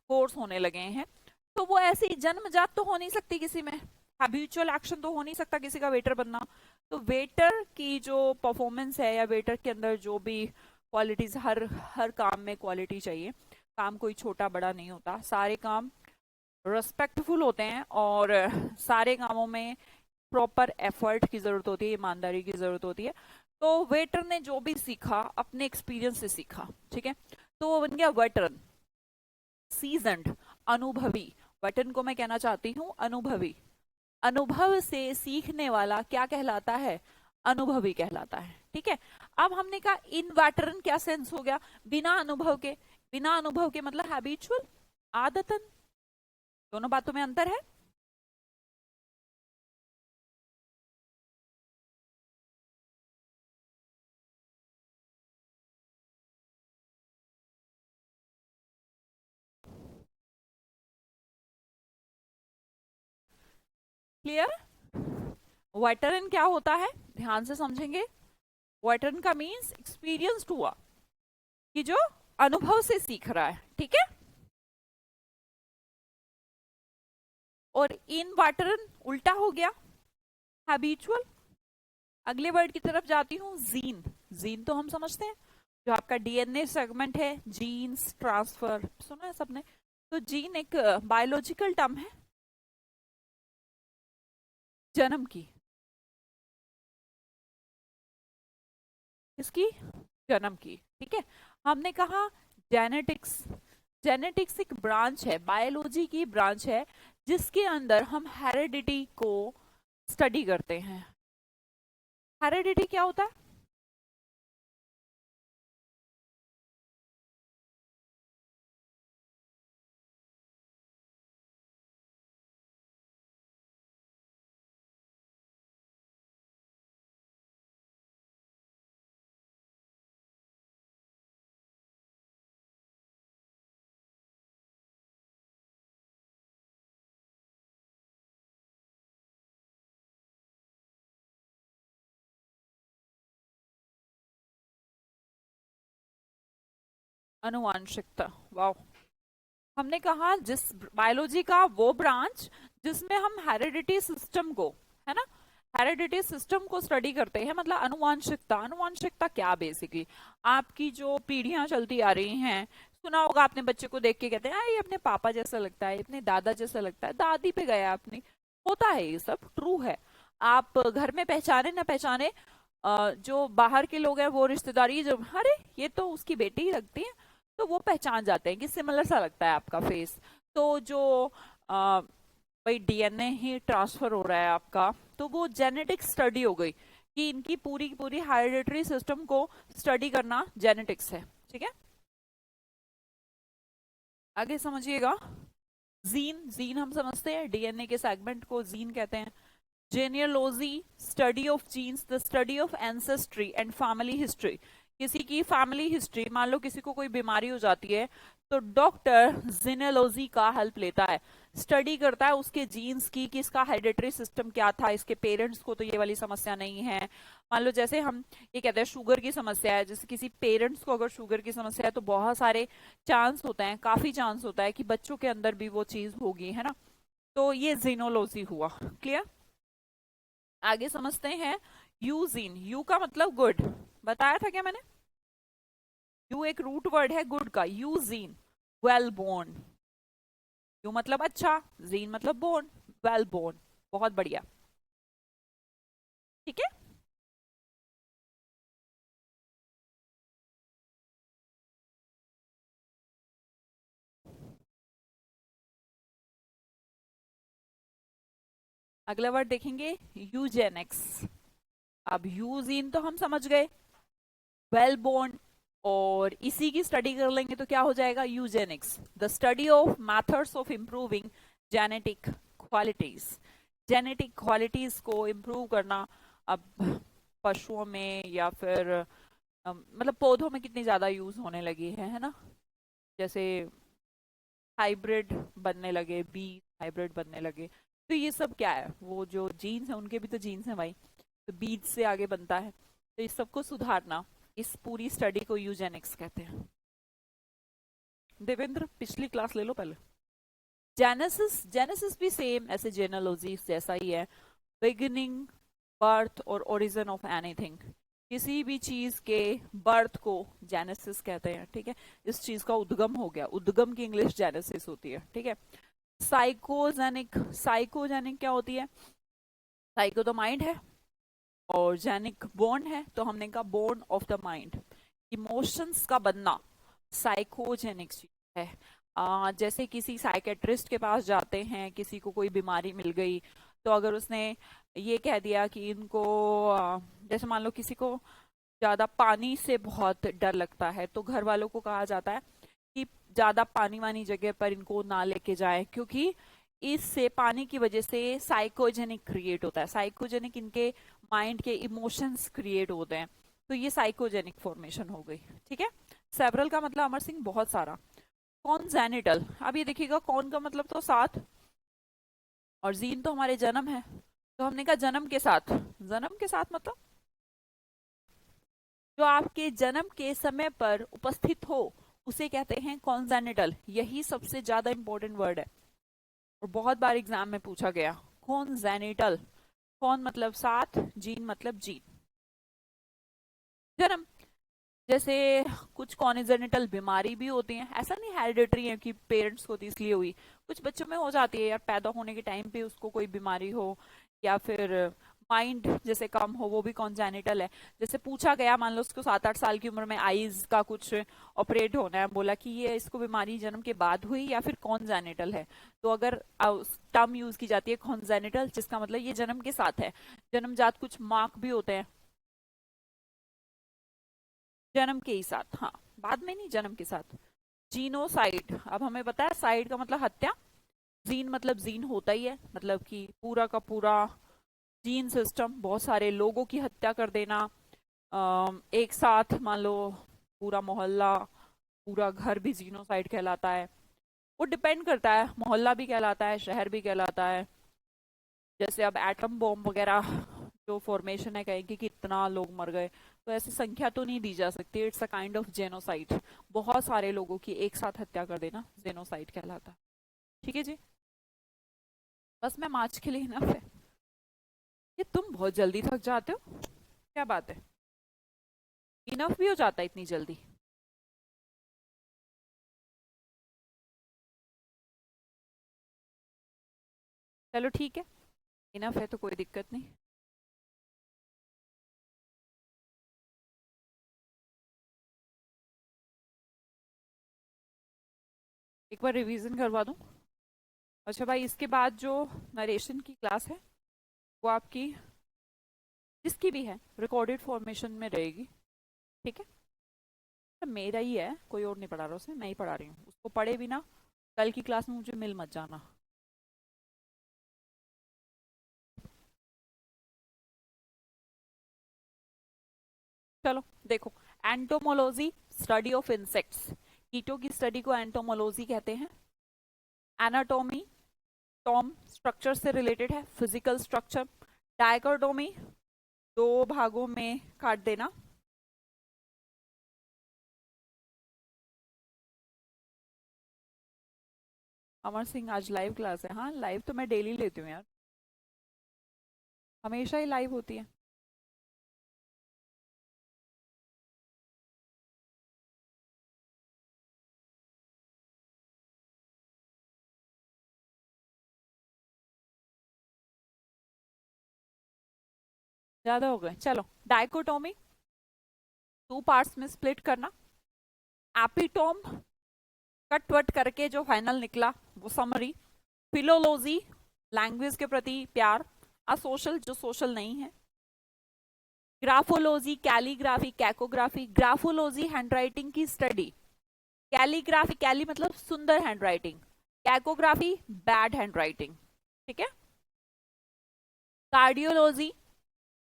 कोर्स होने लगे हैं। तो वो ऐसी जन्मजात तो हो नहीं सकती किसी में, हैबिचुअल एक्शन तो हो नहीं सकता किसी का वेटर बनना। तो वेटर की जो परफॉर्मेंस है या वेटर के अंदर जो भी क्वालिटीज, हर हर काम में क्वालिटी चाहिए। काम कोई छोटा बड़ा नहीं होता, सारे काम रेस्पेक्टफुल होते हैं और सारे कामों में प्रॉपर एफर्ट की जरूरत होती है, ईमानदारी की जरूरत होती है। तो वेटर ने जो भी सीखा अपने एक्सपीरियंस से सीखा, ठीक है। तो वो बन गया वेटरन, सीजन्ड, अनुभवी। वेटरन को मैं कहना चाहती हूँ अनुभवी। अनुभव से सीखने वाला क्या कहलाता है? अनुभवी कहलाता है, ठीक है। अब हमने कहा इन वेटरन क्या सेंस हो गया? बिना अनुभव के, बिना अनुभव के मतलब हैबिचुअल, आदतन। दोनों बातों में अंतर है। क्लियर? वेटरन क्या होता है, ध्यान से समझेंगे। वेटरन का मीन्स एक्सपीरियंस्ड हुआ, कि जो अनुभव से सीख रहा है, ठीक है। और इन वेटरन उल्टा हो गया, हैबिचुअल। अगले वर्ड की तरफ जाती हूँ, जीन। जीन तो हम समझते हैं, जो आपका डीएनए सेगमेंट है, जीन्स ट्रांसफर, सुना है सबने। तो जीन एक बायोलॉजिकल टर्म है, जन्म की, इसकी जन्म की, ठीक है। हमने कहा जेनेटिक्स, जेनेटिक्स एक ब्रांच है, बायोलॉजी की ब्रांच है, जिसके अंदर हम हेरिडिटी को स्टडी करते हैं। हेरिडिटी क्या होता है? अनुवांशिकता, वाह। हमने कहा जिस बायोलॉजी का वो ब्रांच जिसमें हम हेरिडिटी सिस्टम को, है ना, हेरिडिटी सिस्टम को स्टडी करते हैं, मतलब अनुवांशिकता। अनुवांशिकता क्या? बेसिकली आपकी जो पीढ़ियां चलती आ रही हैं, सुना होगा आपने, बच्चे को देख के कहते हैं ये अपने पापा जैसा लगता है, अपने दादा जैसा लगता है, दादी पे गया अपनी। होता है, ये सब ट्रू है। आप घर में पहचाने ना पहचाने, जो बाहर के लोग हैं वो रिश्तेदारी जब, अरे ये तो उसकी बेटी ही लगती है, तो वो पहचान जाते हैं कि सिमिलर सा लगता है आपका फेस। तो जो भाई डीएनए ही ट्रांसफर हो रहा है आपका, तो वो जेनेटिक स्टडी हो गई, कि इनकी पूरी की पूरी हेरिडिटरी सिस्टम को स्टडी करना जेनेटिक्स है, ठीक है। आगे समझिएगा, जीन, जीन हम समझते हैं, डीएनए के सेगमेंट को जीन कहते हैं। Genealogy, study of genes, the study of ancestry and family history. किसी की फैमिली हिस्ट्री, मान लो किसी को कोई बीमारी हो जाती है, तो डॉक्टर जीनियोलॉजी का हेल्प लेता है, स्टडी करता है उसके जीन्स की, कि इसका हेरिडिटरी सिस्टम क्या था, इसके पेरेंट्स को तो ये वाली समस्या नहीं है। मान लो जैसे हम ये कहते हैं शुगर की समस्या है, जैसे किसी पेरेंट्स को अगर शुगर की समस्या है, तो बहुत सारे चांस होते हैं, काफी चांस होता है कि बच्चों के अंदर भी वो चीज होगी, है ना। तो ये जीनोलॉजी हुआ, क्लियर। आगे समझते हैं यूजीन। यू का मतलब गुड, बताया था क्या मैंने? यू एक रूट वर्ड है गुड का, यूजीन, वेल बोर्न। यू मतलब अच्छा, जीन मतलब बोर्न, वेल बोर्न, बहुत बढ़िया। ठीक है। अगला वर्ड देखेंगे, यूजेनिक्स। अब यूजीन तो हम समझ गए, वेल बोर्न, और इसी की स्टडी कर लेंगे तो क्या हो जाएगा, Eugenix, the study of methods of improving genetic qualities. Genetic qualities को इम्प्रूव करना। अब पशुओं में या फिर मतलब पौधों में कितनी ज्यादा यूज होने लगी है ना। जैसे हाइब्रिड बनने लगे, बीज हाइब्रिड बनने लगे, तो ये सब क्या है, वो जो जीन्स है उनके भी तो जीन्स है भाई, तो बीज से आगे बनता है, तो इस सबको सुधारना, इस पूरी स्टडी को यूजेनिक्स कहते हैं। देवेंद्र पिछली क्लास ले लो पहले। जेनेसिस, जेनेसिस भी सेम ऐसे जेनोलॉजी जैसा ही है, बिगिनिंग, बर्थ और ओरिजिन ऑफ एनीथिंग। किसी भी चीज के बर्थ को जेनेसिस कहते हैं, ठीक है। इस चीज का उद्गम हो गया, उद्गम की इंग्लिश जेनेसिस होती है, ठीक है। साइकोजेनिक, साइकोजेनिक क्या होती है, साइको तो माइंड है, और जेनिक बोर्न है, तो हमने कहा born of the mind. Emotions का बनना साइकोजेनिक चीज है। जैसे किसी साइकेट्रिस्ट के पास जाते हैं, किसी को कोई बीमारी मिल गई, तो अगर उसने ये कह दिया कि इनको जैसे मान लो किसी को ज्यादा पानी से बहुत डर लगता है, तो घर वालों को कहा जाता है कि ज्यादा पानी वानी जगह पर इनको ना लेके जाएं, क्योंकि इससे पानी की वजह से साइकोजेनिक क्रिएट होता है, साइकोजेनिक इनके माइंड के इमोशंस क्रिएट होते हैं, तो ये साइकोजेनिक फॉर्मेशन हो गई, ठीक है। सेवरल का मतलब अमर सिंह बहुत सारा। कॉन्जेनिटल, अब ये देखिएगा कौन का मतलब तो साथ, और जीन तो हमारे जन्म है, तो हमने कहा जन्म के साथ, जन्म के साथ मतलब जो आपके जन्म के समय पर उपस्थित हो उसे कहते हैं कॉन्जेनिटल। यही सबसे ज्यादा इंपॉर्टेंट वर्ड है और बहुत बार एग्जाम में पूछा गया। कॉन्जेनिटल, कौन मतलब साथ, जीन मतलब जीन, जन्म। जैसे कुछ कॉन्जेनिटल बीमारी भी होती है, ऐसा नहीं हेरिडिटरी है कि पेरेंट्स को तो इसलिए हुई, कुछ बच्चों में हो जाती है यार, पैदा होने के टाइम पे उसको कोई बीमारी हो, या फिर माइंड जैसे कम हो, वो भी कॉन्जेनिटल है। जैसे पूछा गया, मान लो उसको 7-8 साल की उम्र में आईज का कुछ ऑपरेट होना है, बोला कि ये इसको बीमारी जन्म के बाद हुई या फिर कॉन्जेनिटल है, तो अगर टर्म यूज की जाती है कॉन्जेनिटल, जिसका मतलब ये जन्म के साथ है। जन्मजात कुछ मार्क भी होते हैं, जन्म के ही साथ, हाँ, बाद में नहीं, जन्म के साथ। जीनोसाइड, अब हमें पता है साइड का मतलब हत्या, जीन मतलब जीन होता ही है, मतलब कि पूरा का पूरा जीन सिस्टम, बहुत सारे लोगों की हत्या कर देना, एक साथ मान लो पूरा मोहल्ला, पूरा घर भी जीनोसाइड कहलाता है। वो डिपेंड करता है, मोहल्ला भी कहलाता है, शहर भी कहलाता है। जैसे अब एटम बॉम्ब वगैरह जो फॉर्मेशन है, कहेंगे कि कितना लोग मर गए, तो ऐसी संख्या तो नहीं दी जा सकती, it's a kind of genocide, बहुत सारे लोगों की एक साथ हत्या कर देना जेनोसाइड कहलाता है। ठीक है जी, बस मैं आज के लिए इनफ है। ये तुम बहुत जल्दी थक जाते हो, क्या बात है, इनफ भी हो जाता है इतनी जल्दी? चलो ठीक है, इनफ है तो कोई दिक्कत नहीं। एक बार रिवीजन करवा दूं। अच्छा भाई, इसके बाद जो नरेशन की क्लास है वो आपकी, जिसकी भी है, रिकॉर्डेड फॉर्मेशन में रहेगी, ठीक है। तो मेरा ही है, कोई और नहीं पढ़ा रहा, उसे मैं ही पढ़ा रही हूँ, उसको पढ़े भी ना, कल की क्लास में मुझे मिल मत जाना। चलो देखो, एंटोमोलॉजी, स्टडी ऑफ इंसेक्ट्स, कीटों की स्टडी को एंटोमोलॉजी कहते हैं। एनाटोमी, टॉम स्ट्रक्चर से रिलेटेड है, फिजिकल स्ट्रक्चर। डायकोटोमी, दो भागों में काट देना। अमर सिंह आज लाइव क्लास है? हाँ, लाइव तो मैं डेली लेती हूँ यार, हमेशा ही लाइव होती है। ज्यादा हो गए, चलो। डाइकोटोमी, 2 पार्ट्स में स्प्लिट करना। एपिटोम, कट वट करके जो फाइनल निकला वो समरी। फिलोलॉजी, लैंग्वेज के प्रति प्यार। असोशल, जो सोशल नहीं है। Graphology, calligraphy, cacography. Graphology, handwriting की स्टडी। कैलीग्राफी, कैली मतलब सुंदर हैंडराइटिंग। Cacography, bad handwriting. ठीक है। Cardiology,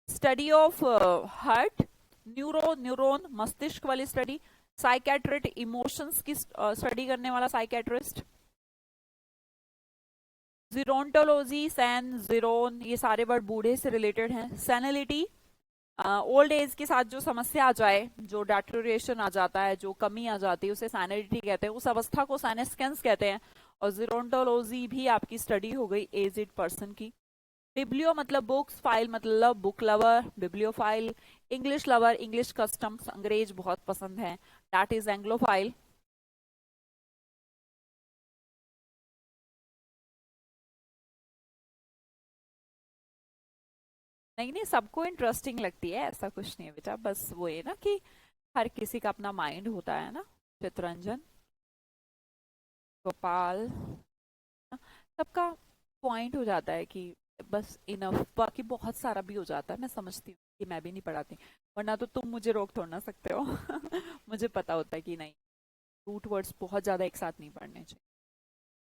study of heart. Neuron, मस्तिष्क वाली स्टडी। साइकेट्रिस्ट, इमोशंस की स्टडी करने वाला साइकेट्रिस्ट। जीरोंटोलॉजी, सैन, जीरोन, ये सारे वर्ड बूढ़े से रिलेटेड हैं। सेनिलिटी, ओल्ड एज के साथ जो समस्या आ जाए, जो डेटोरेशन आ जाता है, जो कमी आ जाती है, उसे सैनिलिटी कहते हैं। उस अवस्था को सैनेस्केंस कहते हैं। और जीरोंटोलॉजी भी आपकी स्टडी हो गई एजेड पर्सन की। बिब्लियो मतलब बुक्स, फाइल मतलब book lover, bibliophile. English lover, English customs, अंग्रेज बहुत पसंद है, दैट इज एंग्लोफाइल। नहीं नहीं, सबको इंटरेस्टिंग लगती है, ऐसा कुछ नहीं है बेटा, बस वो है ना कि हर किसी का अपना माइंड होता है ना। चित्रंजन, गोपाल, सबका पॉइंट हो जाता है कि बस इनफ, बाकी बहुत सारा भी हो जाता है, मैं समझती हूँ कि मैं भी नहीं पढ़ाती, वरना तो तुम मुझे रोक थोड़ ना सकते हो। मुझे पता होता है कि नहीं, रूट वर्ड्स बहुत ज्यादा एक साथ नहीं पढ़ने चाहिए।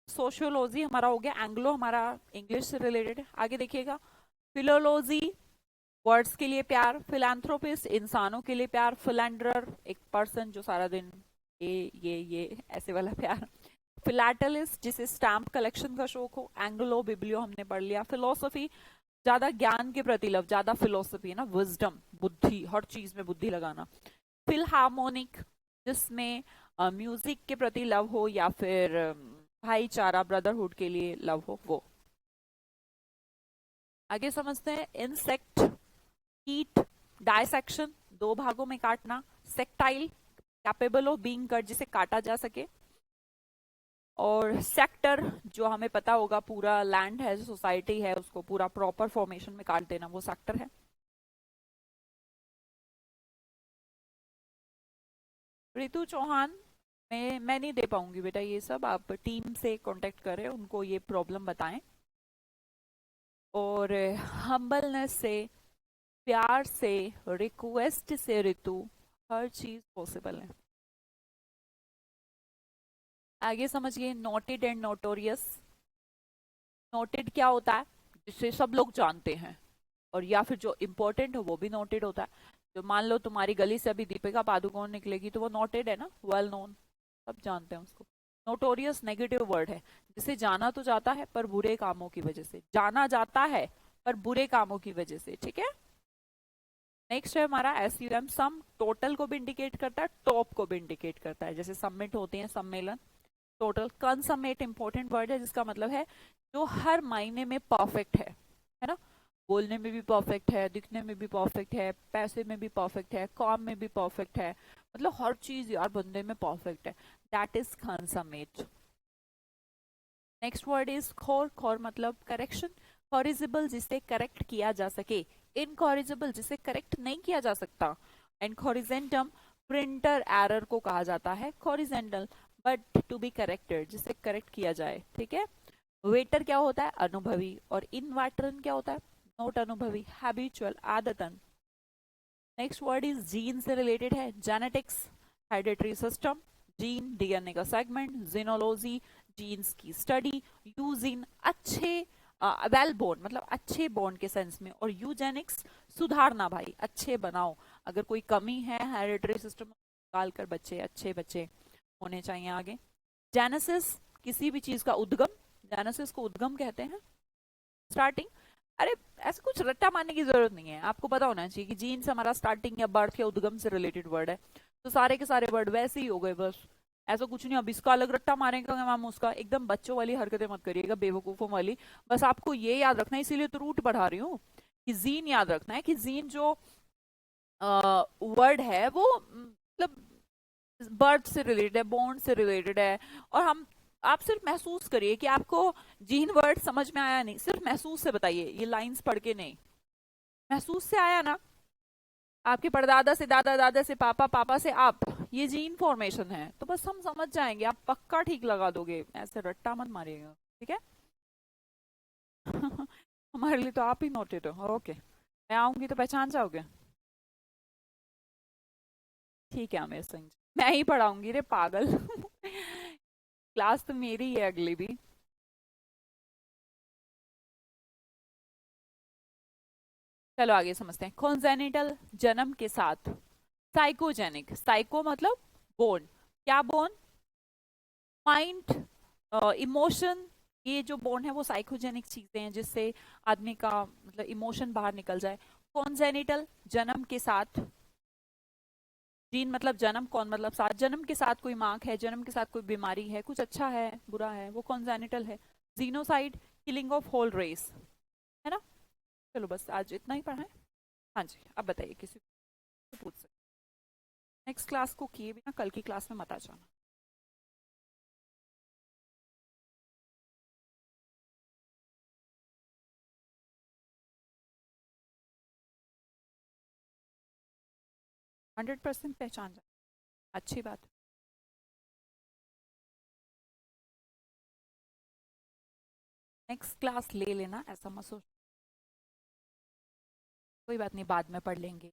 सोशियोलॉजी हमारा हो गया, एंग्लो हमारा इंग्लिश से रिलेटेड है। आगे देखिएगा, फिलोलॉजी, वर्ड्स के लिए प्यार। फिलैंथ्रोपिस्ट, इंसानों के लिए प्यार। फिलैंडरर, एक पर्सन जो सारा दिन ये ऐसे वाला प्यार। फिलैटलिस्ट, जिसे स्टैम्प कलेक्शन का शौक हो। एंग्लो, बिब्लियो हमने पढ़ लिया। फिलोसफी, ज्यादा ज्ञान के प्रति लव, ज्यादा फिलोसफी है ना, विजडम, बुद्धि, हर चीज में बुद्धि लगाना। फिलहार्मोनिक, जिसमें म्यूजिक के प्रति लव हो या फिर भाईचारा, ब्रदरहुड के लिए लव हो, वो। आगे समझते हैं, इंसेक्ट, कीट, डायसेक्शन, 2 भागों में काटना। सेक्टाइल, कैपेबल ऑफ बीइंग कट, जिसे काटा जा सके। और सेक्टर, जो हमें पता होगा, पूरा लैंड है, जो सोसाइटी है, उसको पूरा प्रॉपर फॉर्मेशन में काट देना, वो सेक्टर है। रितु चौहान, मैं नहीं दे पाऊंगी बेटा ये सब, आप टीम से कांटेक्ट करें, उनको ये प्रॉब्लम बताएं। और हम्बलनेस से, प्यार से, रिक्वेस्ट से रितु, हर चीज पॉसिबल है। आगे समझिए, नोटेड एंड नोटोरियस। नोटेड क्या होता है? जिसे सब लोग जानते हैं, और या फिर जो इम्पोर्टेंट हो वो भी नोटेड होता है। जो मान लो तुम्हारी गली से अभी दीपिका पादुकोण निकलेगी, तो वो नोटेड है ना, वेल नोन, सब जानते हैं उसको। नोटोरियस नेगेटिव वर्ड है, जिसे जाना तो जाता है पर बुरे कामों की वजह से, जाना जाता है पर बुरे कामों की वजह से। ठीक है। नेक्स्ट है हमारा SUM, सम, टोटल को भी इंडिकेट करता है, टॉप को भी इंडिकेट करता है, जैसे समिट होते हैं, सम्मेलन। टोटल, कंसमेट इंपॉर्टेंट वर्ड है, जिसका मतलब है जो हर मायने में परफेक्ट है ना, बोलने में भी परफेक्ट है, दिखने में भी परफेक्ट है, पैसे में भी परफेक्ट है, काम में भी परफेक्ट है, मतलब हर चीज यार बंदे में परफेक्ट है, that is consummate. Next word is खोर, खोर मतलब करेक्शन। कॉरिजिबल, जिसे करेक्ट किया जा सके। इनकॉरिजिबल, जिसे करेक्ट नहीं किया जा सकता। एंड कॉरिजेंटम, प्रिंटर एरर को कहा जाता है कॉरिजेंटल, बट टू बी करेक्टेड, जिसे करेक्ट किया जाए। ठीक है। वेटर क्या होता है? अनुभवी। और इनवाटरन क्या होता है? नोट अनुभवी, हैबिचुअल, आदतन। नेक्स्ट वर्ड इज जीन से रिलेटेड है, genetics, hereditary system. Gene, DNA का सेगमेंट। जीनोलॉजी, जीन्स की स्टडी। यूजीन, अच्छे, वेल बोर्न मतलब अच्छे बोर्न के सेंस में। और यूजेनिक्स, सुधारना भाई, अच्छे बनाओ, अगर कोई कमी है हेरिडिटरी सिस्टम में, निकाल कर बच्चे अच्छे बच्चे होने चाहिए आगे। जेनेसिस, किसी भी चीज का उद्गम, जेनेसिस को उद्गम कहते हैं, स्टार्टिंग। अरे ऐसा कुछ रट्टा मारने की जरूरत नहीं है, आपको पता होना चाहिए कि जीन्स हमारा स्टार्टिंग या बर्थ या उद्गम से रिलेटेड वर्ड है, तो सारे के सारे वर्ड वैसे ही हो गए बस, ऐसा कुछ नहीं। अब इसका अलग रट्टा मारेंगे मैम, उसका एकदम बच्चों वाली हरकतें मत करिएगा, बेवकूफों वाली। बस आपको ये याद रखना है, इसीलिए तो रूट पढ़ा रही हूँ, कि जीन याद रखना है, कि जीन जो वर्ड है वो मतलब बर्थ से रिलेटेड है, बॉन्ड से रिलेटेड है। और हम, आप सिर्फ महसूस करिए कि आपको जीन वर्ड समझ में आया नहीं, सिर्फ महसूस से बताइए, ये लाइंस पढ़ के नहीं। महसूस से आया ना, आपके परदादा से दादा, दादा से पापा, पापा से आप, ये जीन फॉर्मेशन है, तो बस हम समझ जाएंगे, आप पक्का ठीक लगा दोगे, ऐसे रट्टा मत मारिएगा, ठीक है। हमारे लिए तो आप ही नोटेड हो, ओके। मैं आऊंगी तो पहचान जाओगे, ठीक है आमिर सिंह जी। मैं ही पढ़ाऊंगी रे पागल। क्लास तो मेरी ही है अगली भी। चलो आगे समझते हैं। कॉन्जेनिटल, जन्म के साथ। साइकोजेनिक, साइको मतलब बोन, क्या बोन, माइंड, इमोशन, ये जो बोन है वो साइकोजेनिक चीजें हैं जिससे आदमी का मतलब इमोशन बाहर निकल जाए। कॉन्जेनिटल, जन्म के साथ। जीन मतलब जन्म, कौन मतलब साथ, जन्म के साथ कोई मार्क है, जन्म के साथ कोई बीमारी है, कुछ अच्छा है बुरा है, वो कॉन्जेनिटल है। Genocide, killing of whole race, है ना। चलो बस आज इतना ही पढ़ा है। हाँ जी, अब बताइए, किसी को पूछ सकते। नेक्स्ट क्लास को किए बिना कल की क्लास में मत आ जाना। हंड्रेड परसेंट पहचान जाए, अच्छी बात। नेक्स्ट क्लास ले लेना, ऐसा मत सोच, कोई बात नहीं, बाद में पढ़ लेंगे।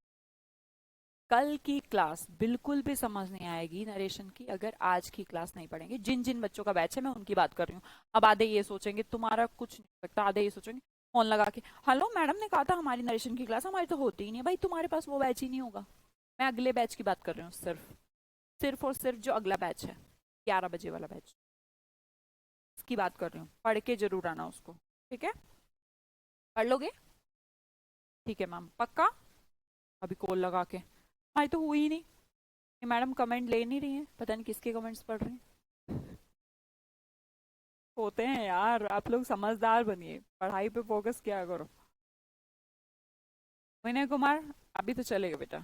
कल की क्लास बिल्कुल भी समझ नहीं आएगी नरेशन की अगर आज की क्लास नहीं पढ़ेंगे। जिन जिन बच्चों का बैच है मैं उनकी बात कर रही हूँ। अब आधे ये सोचेंगे तुम्हारा कुछ नहीं हो सकता, आधे ये सोचेंगे फोन लगा के, हेलो मैडम ने कहा था हमारी नरेशन की क्लास, हमारी तो होती ही नहीं है। भाई तुम्हारे पास वो बैच ही नहीं होगा। मैं अगले बैच की बात कर रही हूँ, सिर्फ सिर्फ और सिर्फ जो अगला बैच है, 11 बजे वाला बैच, उसकी बात कर रही हूँ। पढ़ के जरूर आना उसको, ठीक है। पढ़ लोगे, ठीक है मैम, पक्का। अभी कॉल लगा के, हमारी तो हुई ही नहीं, ये मैडम कमेंट ले नहीं रही है, पता नहीं किसके कमेंट्स पढ़ रही हैं। होते हैं यार, आप लोग समझदार बनिए, पढ़ाई पे फोकस किया करो। विनय कुमार, अभी तो चलेगा बेटा।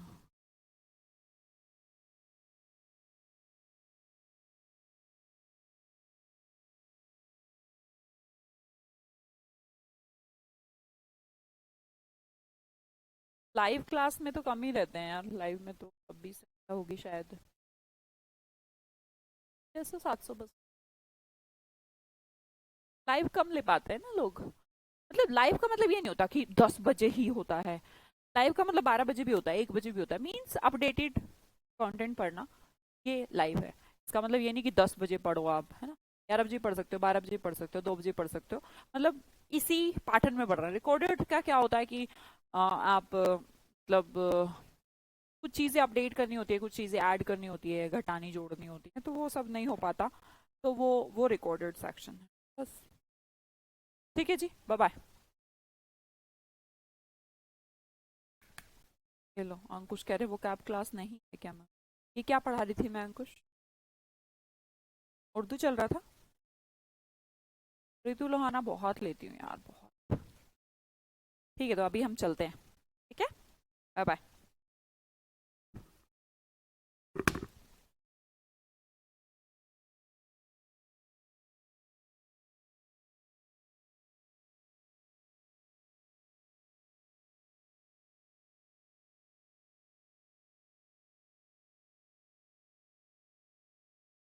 लाइव क्लास में तो कम ही रहते हैं यार, लाइव में तो अभी से होगी शायद 600 700 बस। लाइव कम ले पाते हैं ना लोग, मतलब लाइव का मतलब ये नहीं होता कि 10 बजे ही होता है। लाइव का मतलब 12 बजे भी होता है, 1 बजे भी होता है, मीन्स अपडेटेड कंटेंट पढ़ना, ये लाइव है। इसका मतलब ये नहीं कि 10 बजे पढ़ो आप, है ना। 11 बजे पढ़ सकते हो, 12 बजे पढ़ सकते हो, 2 बजे पढ़ सकते हो, मतलब इसी पैटर्न में पढ़ रहा है। रिकॉर्डेड का क्या होता है कि आप मतलब कुछ चीजें अपडेट करनी होती है, कुछ चीजें ऐड करनी होती है, घटानी जोड़नी होती है, तो वो सब नहीं हो पाता, तो वो रिकॉर्डेड सेक्शन है बस। ठीक है जी, बाय बाय। ये लो, अंकुश कह रहे वो कैब क्लास नहीं है क्या मैं, ये क्या पढ़ा रही थी मैं अंकुश, उर्दू चल रहा था। ऋतु लोहाना बहुत लेती हूँ यार, बहुत। ठीक है, तो अभी हम चलते हैं, ठीक है, बाय बाय।